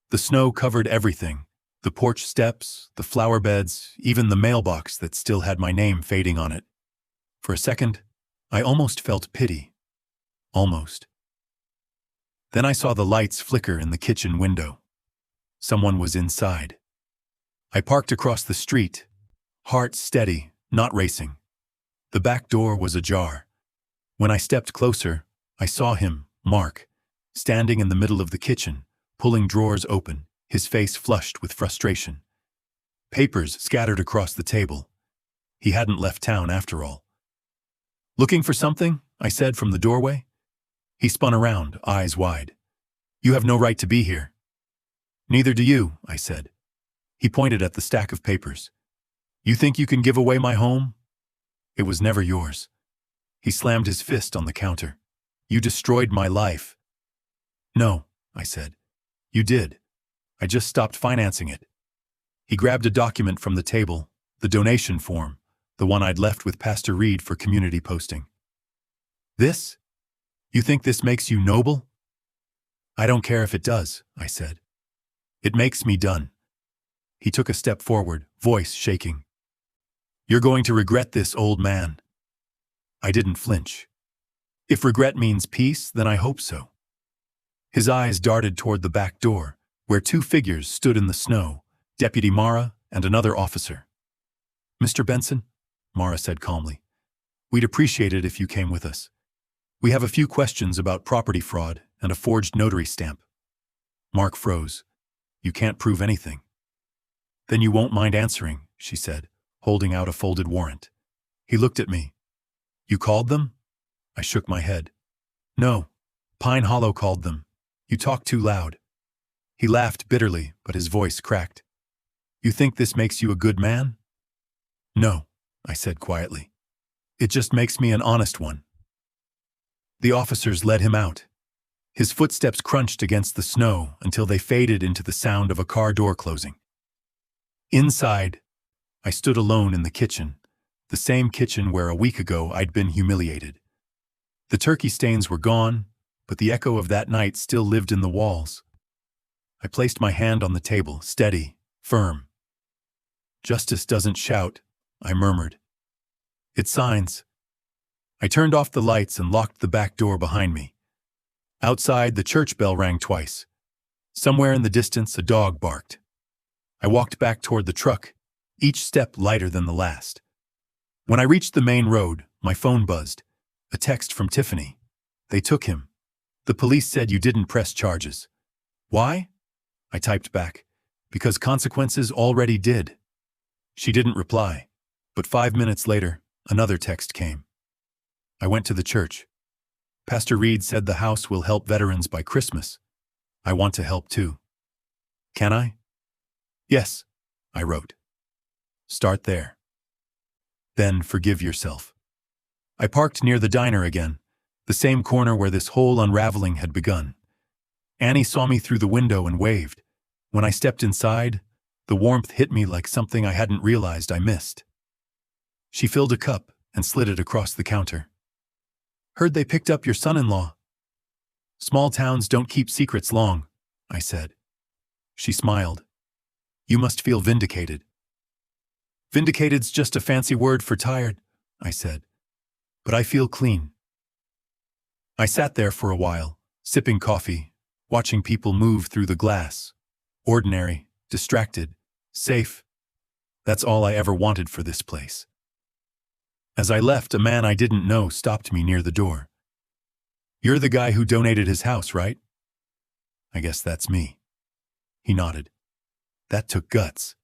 The snow covered everything, the porch steps, the flower beds, even the mailbox that still had my name fading on it. For a second, I almost felt pity. Almost. Then I saw the lights flicker in the kitchen window. Someone was inside. I parked across the street, heart steady, not racing. The back door was ajar. When I stepped closer, I saw him, Mark, standing in the middle of the kitchen, pulling drawers open, his face flushed with frustration. Papers scattered across the table. He hadn't left town after all. "Looking for something?" I said from the doorway. He spun around, eyes wide. "You have no right to be here." "Neither do you," I said. He pointed at the stack of papers. "You think you can give away my home? It was never yours." He slammed his fist on the counter. "You destroyed my life." "No," I said. "You did. I just stopped financing it." He grabbed a document from the table, the donation form, the one I'd left with Pastor Reed for community posting. "This? You think this makes you noble?" "I don't care if it does," I said. "It makes me done." He took a step forward, voice shaking. "You're going to regret this, old man." I didn't flinch. If regret means peace, then I hope so. His eyes darted toward the back door, where two figures stood in the snow, Deputy Mara and another officer. "Mr. Benson," Mara said calmly, "we'd appreciate it if you came with us." We have a few questions about property fraud and a forged notary stamp. Mark froze. You can't prove anything. Then you won't mind answering, she said, holding out a folded warrant. He looked at me. You called them? I shook my head. No. Pine Hollow called them. You talk too loud. He laughed bitterly, but his voice cracked. You think this makes you a good man? No, I said quietly. It just makes me an honest one. The officers led him out. His footsteps crunched against the snow until they faded into the sound of a car door closing. Inside, I stood alone in the kitchen, the same kitchen where a week ago I'd been humiliated. The turkey stains were gone, but the echo of that night still lived in the walls. I placed my hand on the table, steady, firm. Justice doesn't shout, I murmured. It signs. I turned off the lights and locked the back door behind me. Outside, the church bell rang twice. Somewhere in the distance, a dog barked. I walked back toward the truck, each step lighter than the last. When I reached the main road, my phone buzzed. A text from Tiffany. They took him. The police said you didn't press charges. Why? I typed back. Because consequences already did. She didn't reply, but 5 minutes later, another text came. I went to the church. Pastor Reed said the house will help veterans by Christmas. I want to help too. Can I? Yes, I wrote. Start there. Then forgive yourself. I parked near the diner again, the same corner where this whole unraveling had begun. Annie saw me through the window and waved. When I stepped inside, the warmth hit me like something I hadn't realized I missed. She filled a cup and slid it across the counter. Heard they picked up your son-in-law. Small towns don't keep secrets long, I said. She smiled. You must feel vindicated. Vindicated's just a fancy word for tired, I said. But I feel clean. I sat there for a while, sipping coffee, watching people move through the glass. Ordinary, distracted, safe. That's all I ever wanted for this place. As I left, a man I didn't know stopped me near the door. You're the guy who donated his house, right? I guess that's me. He nodded. That took guts.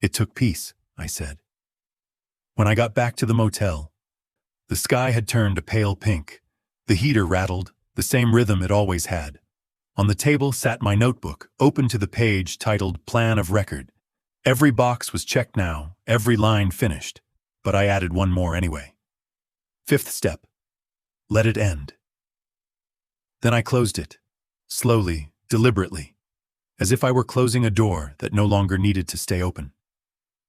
It took peace, I said. When I got back to the motel, the sky had turned a pale pink. The heater rattled, the same rhythm it always had. On the table sat my notebook, open to the page titled Plan of Record. Every box was checked now, every line finished, but I added one more anyway. 5th step. Let it end. Then I closed it, slowly, deliberately, as if I were closing a door that no longer needed to stay open.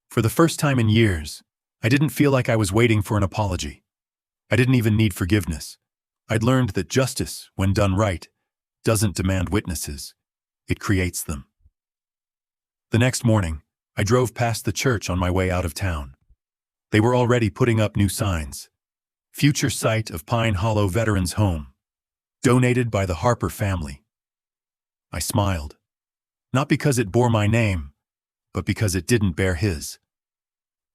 For the first time in years, I didn't feel like I was waiting for an apology. I didn't even need forgiveness. I'd learned that justice, when done right, doesn't demand witnesses. It creates them. The next morning, I drove past the church on my way out of town. They were already putting up new signs. Future site of Pine Hollow Veterans Home. Donated by the Harper family. I smiled. Not because it bore my name, but because it didn't bear his.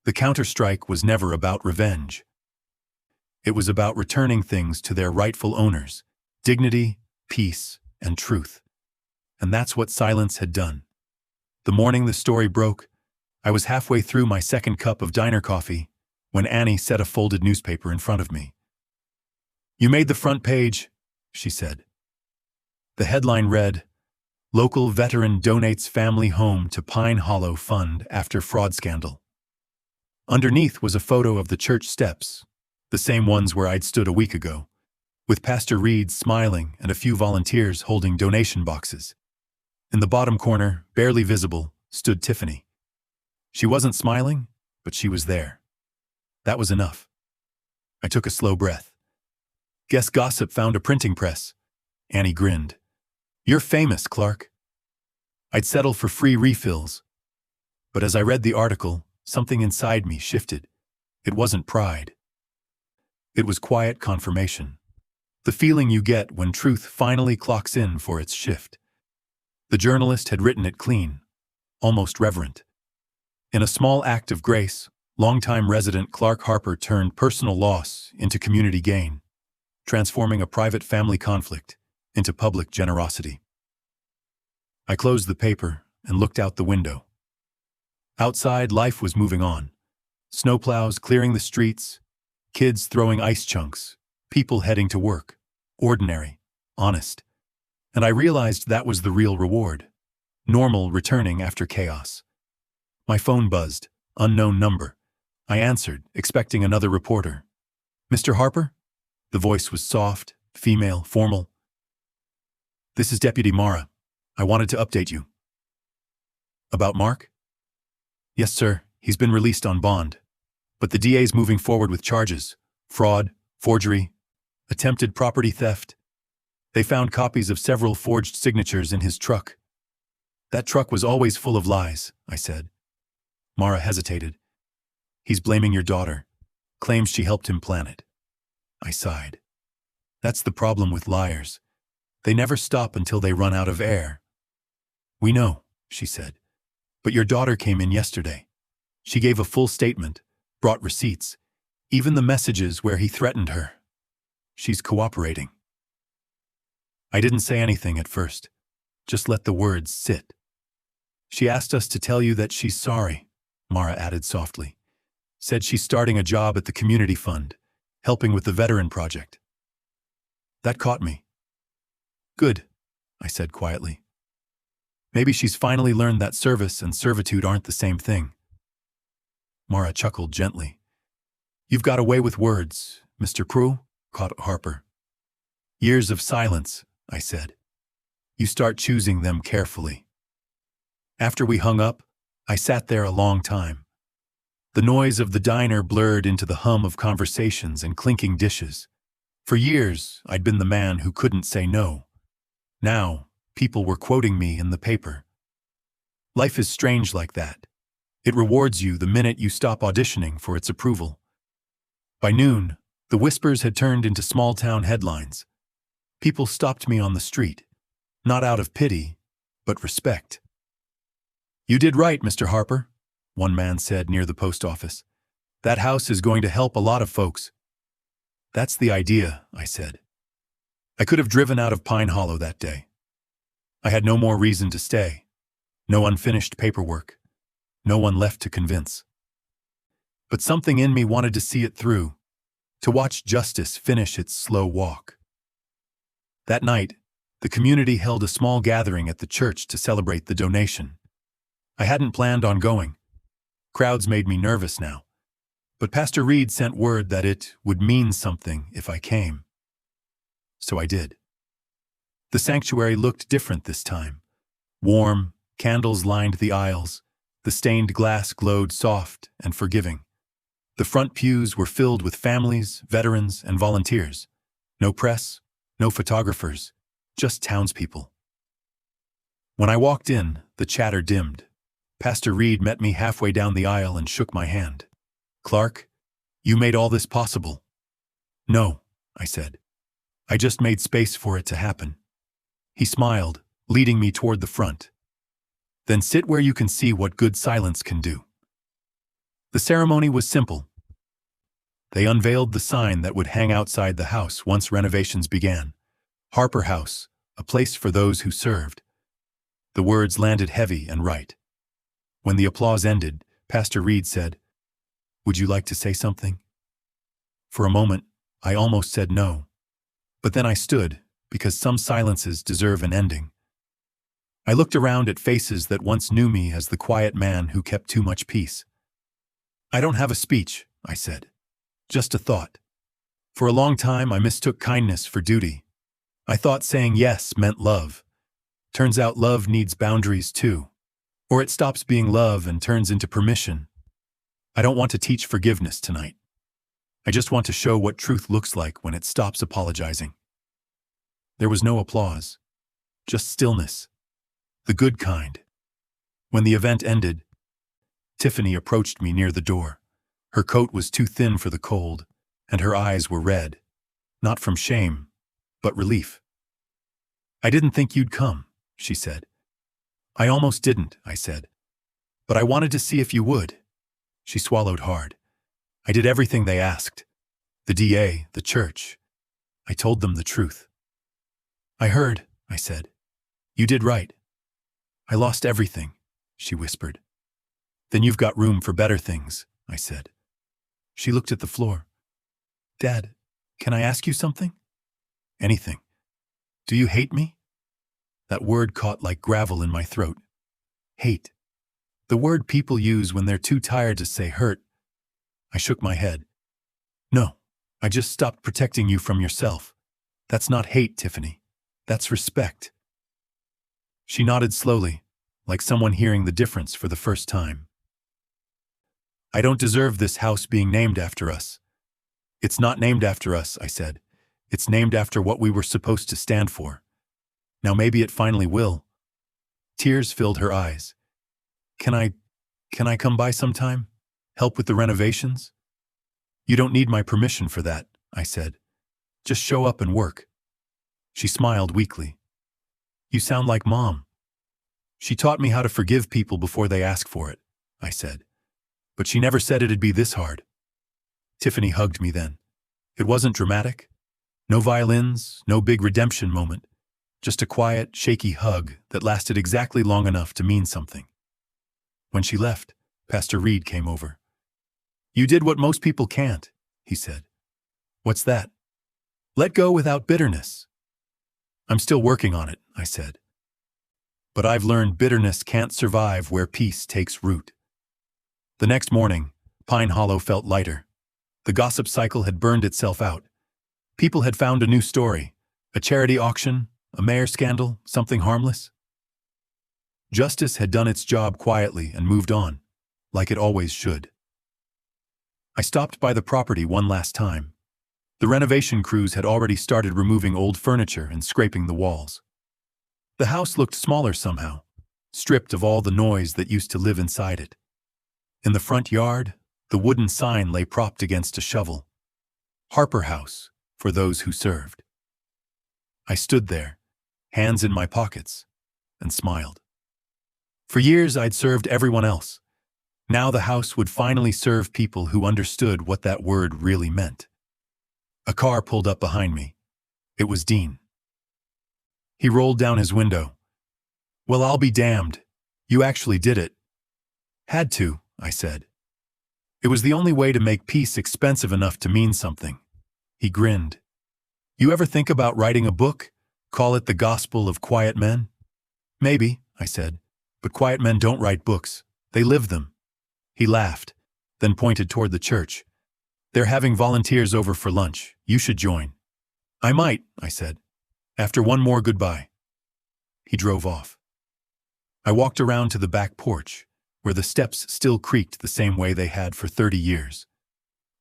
The counterstrike was never about revenge. It was about returning things to their rightful owners, dignity, peace, and truth. And that's what silence had done. The morning the story broke, I was halfway through my second cup of diner coffee when Annie set a folded newspaper in front of me. You made the front page, she said. The headline read, Local Veteran Donates Family Home to Pine Hollow Fund After Fraud Scandal. Underneath was a photo of the church steps, the same ones where I'd stood a week ago, with Pastor Reed smiling and a few volunteers holding donation boxes. In the bottom corner, barely visible, stood Tiffany. She wasn't smiling, but she was there. That was enough. I took a slow breath. Guess gossip found a printing press. Annie grinned. You're famous, Clark. I'd settle for free refills. But as I read the article, something inside me shifted. It wasn't pride. It was quiet confirmation. The feeling you get when truth finally clocks in for its shift. The journalist had written it clean, almost reverent. In a small act of grace, longtime resident Clark Harper turned personal loss into community gain. transforming a private family conflict into public generosity. I closed the paper and looked out the window. Outside, life was moving on. Snowplows clearing the streets, kids throwing ice chunks, people heading to work. Ordinary, honest. And I realized that was the real reward. Normal returning after chaos. My phone buzzed. Unknown number. I answered, expecting another reporter. "Mr. Harper?" The voice was soft, female, formal. "This is Deputy Mara. I wanted to update you." "About Mark?" "Yes, sir. He's been released on bond. But the DA's moving forward with charges. Fraud, forgery, attempted property theft. They found copies of several forged signatures in his truck." "That truck was always full of lies," I said. Mara hesitated. "He's blaming your daughter. Claims she helped him plan it." I sighed. "That's the problem with liars. They never stop until they run out of air." "We know," she said. "But your daughter came in yesterday. She gave a full statement, brought receipts, even the messages where he threatened her. She's cooperating." I didn't say anything at first, just let the words sit. "She asked us to tell you that she's sorry," Mara added softly. "Said she's starting a job at the community fund, helping with the veteran project." That caught me. "Good," I said quietly. "Maybe she's finally learned that service and servitude aren't the same thing." Mara chuckled gently. "You've got a way with words, Mr. Prue," caught Harper. "Years of silence," I said. "You start choosing them carefully." After we hung up, I sat there a long time. The noise of the diner blurred into the hum of conversations and clinking dishes. For years, I'd been the man who couldn't say no. Now, people were quoting me in the paper. Life is strange like that. It rewards you the minute you stop auditioning for its approval. By noon, the whispers had turned into small-town headlines. People stopped me on the street, not out of pity, but respect. "You did right, Mr. Harper," one man said near the post office. "That house is going to help a lot of folks." "That's the idea," I said. I could have driven out of Pine Hollow that day. I had no more reason to stay. No unfinished paperwork. No one left to convince. But something in me wanted to see it through, to watch justice finish its slow walk. That night, the community held a small gathering at the church to celebrate the donation. I hadn't planned on going. Crowds made me nervous now. But Pastor Reed sent word that it would mean something if I came. So I did. The sanctuary looked different this time. Warm, candles lined the aisles. The stained glass glowed soft and forgiving. The front pews were filled with families, veterans, and volunteers. No press, no photographers, just townspeople. When I walked in, the chatter dimmed. Pastor Reed met me halfway down the aisle and shook my hand. "Clark, you made all this possible." "No," I said. "I just made space for it to happen." He smiled, leading me toward the front. "Then sit where you can see what good silence can do." The ceremony was simple. They unveiled the sign that would hang outside the house once renovations began. "Harper House, a place for those who served." The words landed heavy and right. When the applause ended, Pastor Reed said, "Would you like to say something?" For a moment, I almost said no. But then I stood, because some silences deserve an ending. I looked around at faces that once knew me as the quiet man who kept too much peace. "I don't have a speech," I said. "Just a thought. For a long time, I mistook kindness for duty. I thought saying yes meant love. Turns out love needs boundaries too. Or it stops being love and turns into permission. I don't want to teach forgiveness tonight. I just want to show what truth looks like when it stops apologizing." There was no applause, just stillness, the good kind. When the event ended, Tiffany approached me near the door. Her coat was too thin for the cold, and her eyes were red, not from shame, but relief. "I didn't think you'd come," she said. "I almost didn't," I said. "But I wanted to see if you would." She swallowed hard. "I did everything they asked. The DA, the church. I told them the truth. I heard, I said. You did right. I lost everything, she whispered. Then you've got room for better things, I said. She looked at the floor. Dad, can I ask you something? Anything. Do you hate me? That word caught like gravel in my throat. Hate. The word people use when they're too tired to say hurt. I shook my head. No, I just stopped protecting you from yourself. That's not hate, Tiffany. That's respect. She nodded slowly, like someone hearing the difference for the first time. I don't deserve this house being named after us. It's not named after us, I said. It's named after what we were supposed to stand for. Now maybe it finally will. Tears filled her eyes. Can I come by sometime? Help with the renovations? You don't need my permission for that, I said. Just show up and work. She smiled weakly. You sound like Mom. She taught me how to forgive people before they ask for it, I said. But she never said it'd be this hard. Tiffany hugged me then. It wasn't dramatic. No violins, no big redemption moment. Just a quiet, shaky hug that lasted exactly long enough to mean something. When she left, Pastor Reed came over. You did what most people can't, he said. What's that? Let go without bitterness. I'm still working on it, I said. But I've learned bitterness can't survive where peace takes root. The next morning, Pine Hollow felt lighter. The gossip cycle had burned itself out. People had found a new story, a charity auction, a mayor scandal, something harmless. Justice had done its job quietly and moved on, like it always should. I stopped by the property one last time. The renovation crews had already started removing old furniture and scraping the walls. The house looked smaller somehow, stripped of all the noise that used to live inside it. In the front yard, the wooden sign lay propped against a shovel. Harper House, for those who served. I stood there, hands in my pockets, and smiled. For years I'd served everyone else. Now the house would finally serve people who understood what that word really meant. A car pulled up behind me. It was Dean. He rolled down his window. Well, I'll be damned. You actually did it. Had to, I said. It was the only way to make peace expensive enough to mean something. He grinned. You ever think about writing a book? Call it The Gospel of Quiet Men? Maybe, I said, but quiet men don't write books. They live them. He laughed, then pointed toward the church. They're having volunteers over for lunch. You should join. I might, I said, after one more goodbye. He drove off. I walked around to the back porch, where the steps still creaked the same way they had for 30 years.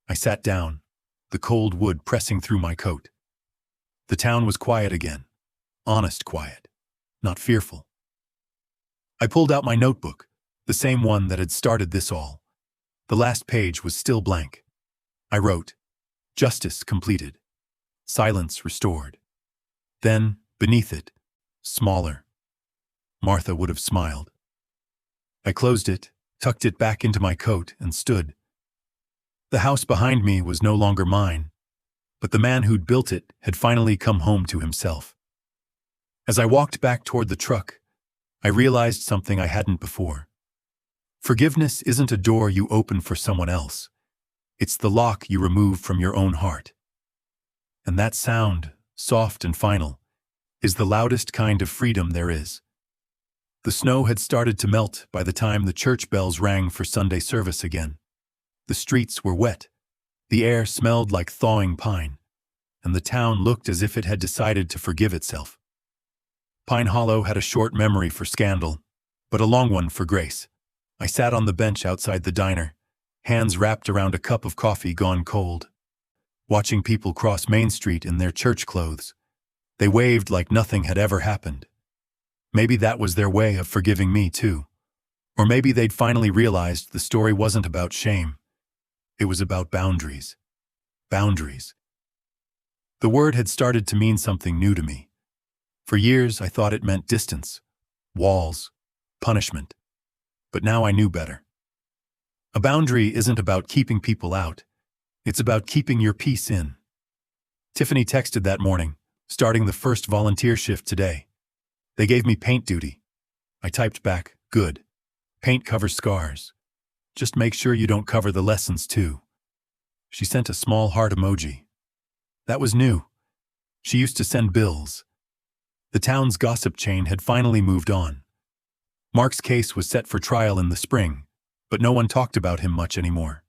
I sat down, the cold wood pressing through my coat. The town was quiet again. Honest quiet, not fearful. I pulled out my notebook, the same one that had started this all. The last page was still blank. I wrote, Justice completed. Silence restored. Then, beneath it, smaller. Martha would have smiled. I closed it, tucked it back into my coat, and stood. The house behind me was no longer mine, but the man who'd built it had finally come home to himself. As I walked back toward the truck, I realized something I hadn't before. Forgiveness isn't a door you open for someone else. It's the lock you remove from your own heart. And that sound, soft and final, is the loudest kind of freedom there is. The snow had started to melt by the time the church bells rang for Sunday service again. The streets were wet, the air smelled like thawing pine, and the town looked as if it had decided to forgive itself. Pine Hollow had a short memory for scandal, but a long one for grace. I sat on the bench outside the diner, hands wrapped around a cup of coffee gone cold. Watching people cross Main Street in their church clothes, they waved like nothing had ever happened. Maybe that was their way of forgiving me too. Or maybe they'd finally realized the story wasn't about shame. It was about boundaries. Boundaries. The word had started to mean something new to me. For years I thought it meant distance, walls, punishment. But now I knew better. A boundary isn't about keeping people out. It's about keeping your peace in. Tiffany texted that morning, starting the first volunteer shift today. They gave me paint duty. I typed back, good. Paint covers scars. Just make sure you don't cover the lessons too. She sent a small heart emoji. That was new. She used to send bills. The town's gossip chain had finally moved on. Mark's case was set for trial in the spring, but no one talked about him much anymore.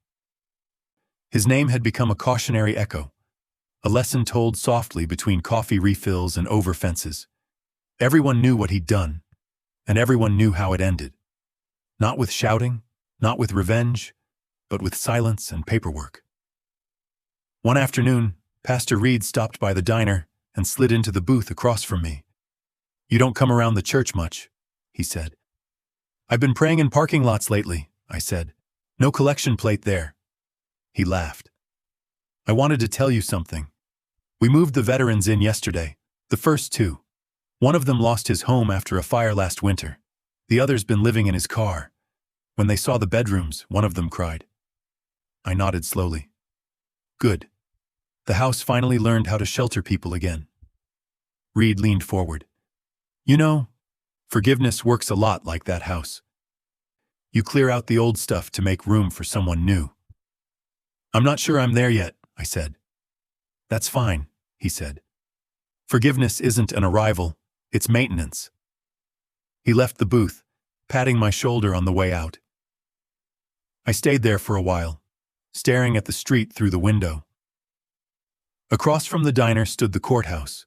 His name had become a cautionary echo, a lesson told softly between coffee refills and over fences. Everyone knew what he'd done, and everyone knew how it ended. Not with shouting, not with revenge, but with silence and paperwork. One afternoon, Pastor Reed stopped by the diner and slid into the booth across from me. "You don't come around the church much," he said. "I've been praying in parking lots lately," I said. "No collection plate there." He laughed. "I wanted to tell you something. We moved the veterans in yesterday, the first two. One of them lost his home after a fire last winter. The other's been living in his car. When they saw the bedrooms, one of them cried." I nodded slowly. "Good. The house finally learned how to shelter people again." Reed leaned forward. "You know, forgiveness works a lot like that house. You clear out the old stuff to make room for someone new." "I'm not sure I'm there yet," I said. "That's fine," he said. "Forgiveness isn't an arrival, it's maintenance." He left the booth, patting my shoulder on the way out. I stayed there for a while, staring at the street through the window. Across from the diner stood the courthouse,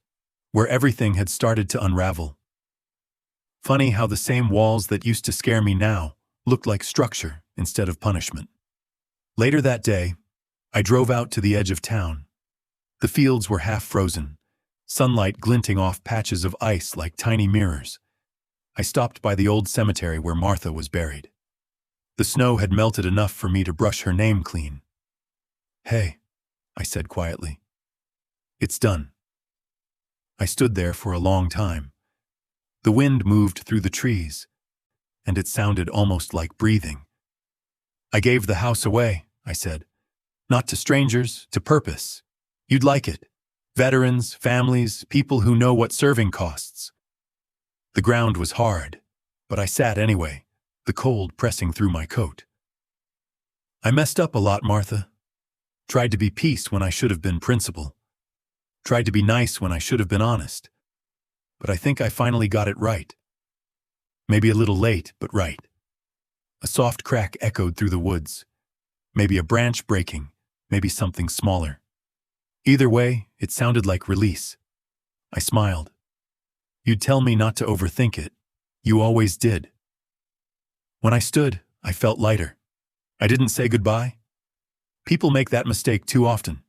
where everything had started to unravel. Funny how the same walls that used to scare me now looked like structure instead of punishment. Later that day, I drove out to the edge of town. The fields were half frozen, sunlight glinting off patches of ice like tiny mirrors. I stopped by the old cemetery where Martha was buried. The snow had melted enough for me to brush her name clean. "Hey," I said quietly. "It's done." I stood there for a long time. The wind moved through the trees, and it sounded almost like breathing. "I gave the house away," I said. "Not to strangers, to purpose. You'd like it. Veterans, families, people who know what serving costs." The ground was hard, but I sat anyway, the cold pressing through my coat. "I messed up a lot, Martha. Tried to be peace when I should have been principle. Tried to be nice when I should have been honest. But I think I finally got it right. Maybe a little late, but right." A soft crack echoed through the woods. Maybe a branch breaking, maybe something smaller. Either way, it sounded like release. I smiled. "You'd tell me not to overthink it. You always did." When I stood, I felt lighter. I didn't say goodbye. People make that mistake too often,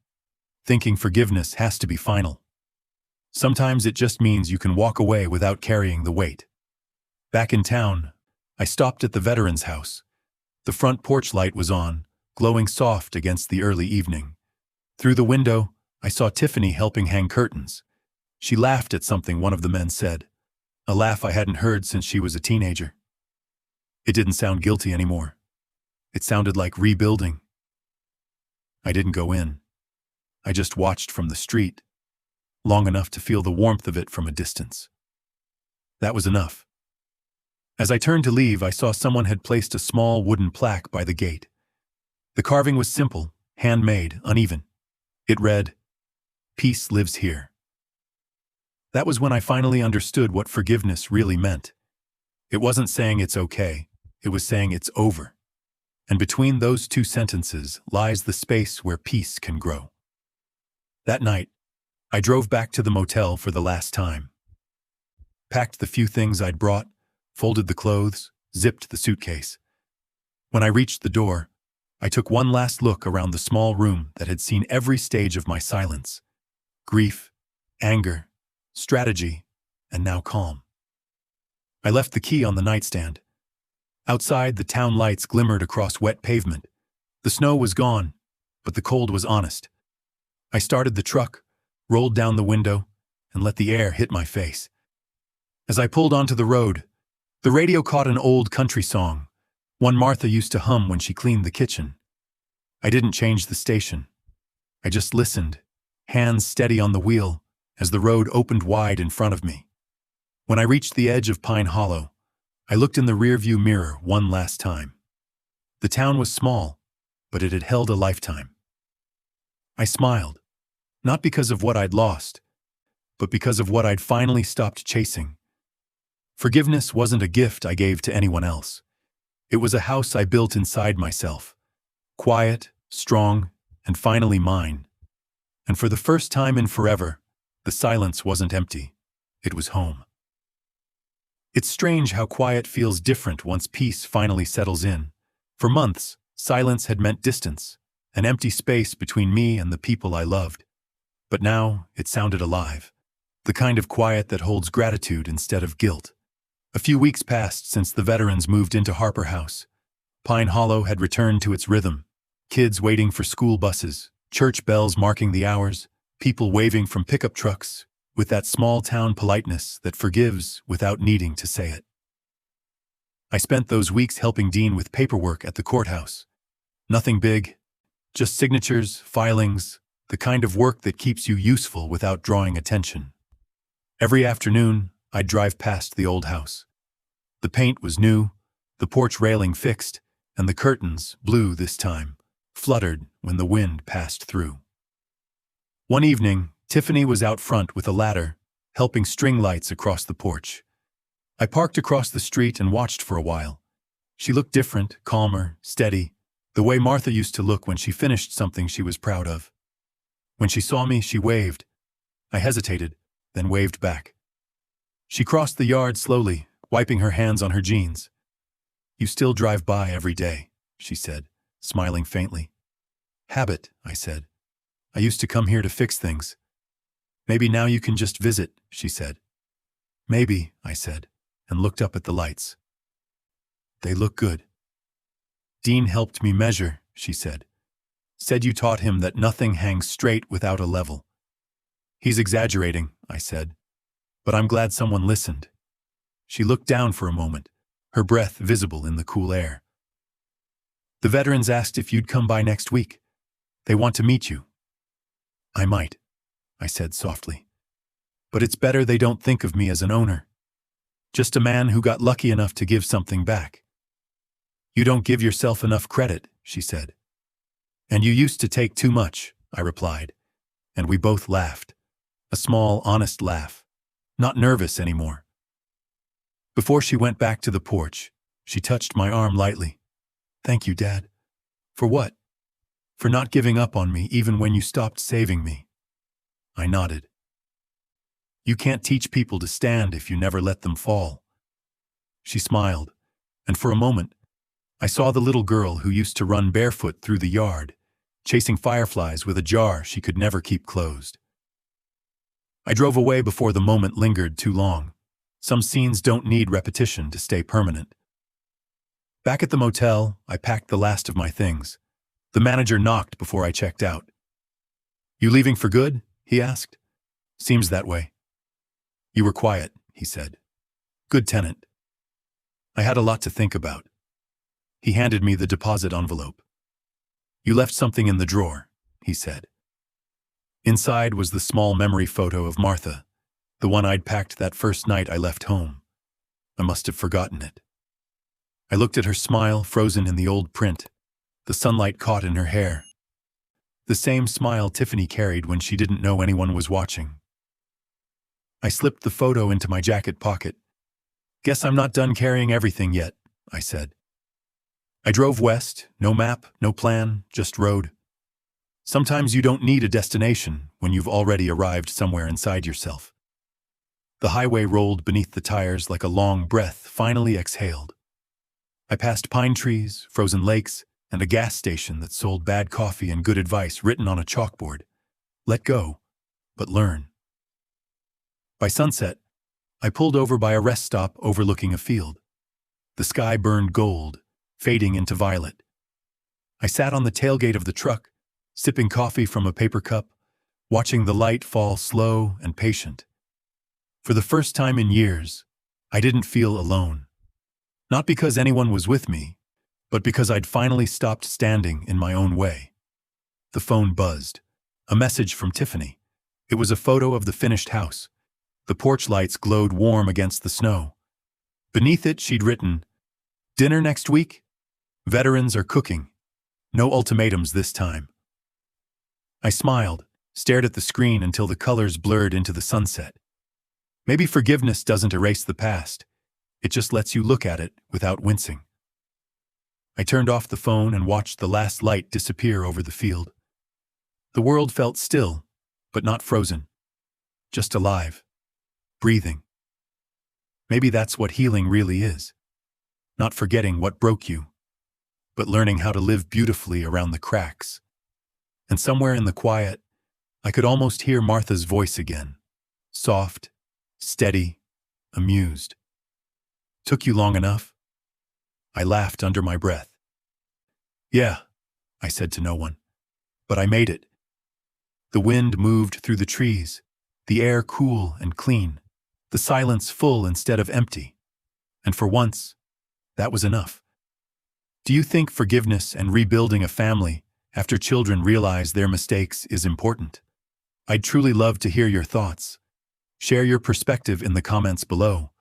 thinking forgiveness has to be final. Sometimes it just means you can walk away without carrying the weight. Back in town, I stopped at the veterans' house. The front porch light was on, glowing soft against the early evening. Through the window, I saw Tiffany helping hang curtains. She laughed at something one of the men said, a laugh I hadn't heard since she was a teenager. It didn't sound guilty anymore. It sounded like rebuilding. I didn't go in. I just watched from the street, long enough to feel the warmth of it from a distance. That was enough. As I turned to leave, I saw someone had placed a small wooden plaque by the gate. The carving was simple, handmade, uneven. It read, "Peace lives here." That was when I finally understood what forgiveness really meant. It wasn't saying it's okay, it was saying it's over. And between those two sentences lies the space where peace can grow. That night, I drove back to the motel for the last time. Packed the few things I'd brought, folded the clothes, zipped the suitcase. When I reached the door, I took one last look around the small room that had seen every stage of my silence. Grief, anger, strategy, and now calm. I left the key on the nightstand. Outside, the town lights glimmered across wet pavement. The snow was gone, but the cold was honest. I started the truck, rolled down the window, and let the air hit my face. As I pulled onto the road, the radio caught an old country song, one Martha used to hum when she cleaned the kitchen. I didn't change the station. I just listened, hands steady on the wheel as the road opened wide in front of me. When I reached the edge of Pine Hollow, I looked in the rearview mirror one last time. The town was small, but it had held a lifetime. I smiled, not because of what I'd lost, but because of what I'd finally stopped chasing. Forgiveness wasn't a gift I gave to anyone else. It was a house I built inside myself, quiet, strong, and finally mine. And for the first time in forever, the silence wasn't empty. It was home. It's strange how quiet feels different once peace finally settles in. For months, silence had meant distance, an empty space between me and the people I loved. But now, it sounded alive, the kind of quiet that holds gratitude instead of guilt. A few weeks passed since the veterans moved into Harper House. Pine Hollow had returned to its rhythm, kids waiting for school buses, church bells marking the hours, people waving from pickup trucks, with that small-town politeness that forgives without needing to say it. I spent those weeks helping Dean with paperwork at the courthouse. Nothing big, just signatures, filings, the kind of work that keeps you useful without drawing attention. Every afternoon, I'd drive past the old house. The paint was new, the porch railing fixed, and the curtains, blue this time, fluttered when the wind passed through. One evening, Tiffany was out front with a ladder, helping string lights across the porch. I parked across the street and watched for a while. She looked different, calmer, steady, the way Martha used to look when she finished something she was proud of. When she saw me, she waved. I hesitated, then waved back. She crossed the yard slowly, wiping her hands on her jeans. "You still drive by every day," she said, smiling faintly. "Habit," I said. "I used to come here to fix things." "Maybe now you can just visit," she said. "Maybe," I said, and looked up at the lights. "They look good." "Dean helped me measure," she said. "Said you taught him that nothing hangs straight without a level." "He's exaggerating," I said. "But I'm glad someone listened." She looked down for a moment, her breath visible in the cool air. "The veterans asked if you'd come by next week. They want to meet you." "I might," I said softly. "But it's better they don't think of me as an owner. Just a man who got lucky enough to give something back." "You don't give yourself enough credit," she said. "And you used to take too much," I replied, and we both laughed. A small, honest laugh. Not nervous anymore. Before she went back to the porch, she touched my arm lightly. "Thank you, Dad." "For what?" "For not giving up on me even when you stopped saving me." I nodded. "You can't teach people to stand if you never let them fall." She smiled, and for a moment, I saw the little girl who used to run barefoot through the yard, chasing fireflies with a jar she could never keep closed. I drove away before the moment lingered too long. Some scenes don't need repetition to stay permanent. Back at the motel, I packed the last of my things. The manager knocked before I checked out. "You leaving for good?" he asked. "Seems that way." "You were quiet," he said. "Good tenant." I had a lot to think about. He handed me the deposit envelope. "You left something in the drawer," he said. Inside was the small memory photo of Martha, the one I'd packed that first night I left home. I must have forgotten it. I looked at her smile frozen in the old print, the sunlight caught in her hair. The same smile Tiffany carried when she didn't know anyone was watching. I slipped the photo into my jacket pocket. "Guess I'm not done carrying everything yet," I said. I drove west, no map, no plan, just road. Sometimes you don't need a destination when you've already arrived somewhere inside yourself. The highway rolled beneath the tires like a long breath finally exhaled. I passed pine trees, frozen lakes, and a gas station that sold bad coffee and good advice written on a chalkboard. Let go, but learn. By sunset, I pulled over by a rest stop overlooking a field. The sky burned gold, fading into violet. I sat on the tailgate of the truck, sipping coffee from a paper cup, watching the light fall slow and patient. For the first time in years, I didn't feel alone. Not because anyone was with me, but because I'd finally stopped standing in my own way. The phone buzzed. A message from Tiffany. It was a photo of the finished house. The porch lights glowed warm against the snow. Beneath it, she'd written, "Dinner next week? Veterans are cooking. No ultimatums this time." I smiled, stared at the screen until the colors blurred into the sunset. Maybe forgiveness doesn't erase the past. It just lets you look at it without wincing. I turned off the phone and watched the last light disappear over the field. The world felt still, but not frozen. Just alive. Breathing. Maybe that's what healing really is. Not forgetting what broke you, but learning how to live beautifully around the cracks. And somewhere in the quiet, I could almost hear Martha's voice again. Soft, steady, amused. "Took you long enough?" I laughed under my breath. "Yeah," I said to no one. "But I made it." The wind moved through the trees, the air cool and clean, the silence full instead of empty. And for once, that was enough. Do you think forgiveness and rebuilding a family after children realize their mistakes is important? I'd truly love to hear your thoughts. Share your perspective in the comments below,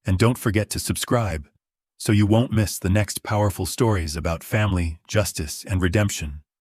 and don't forget to subscribe so you won't miss the next powerful stories about family, justice, and redemption.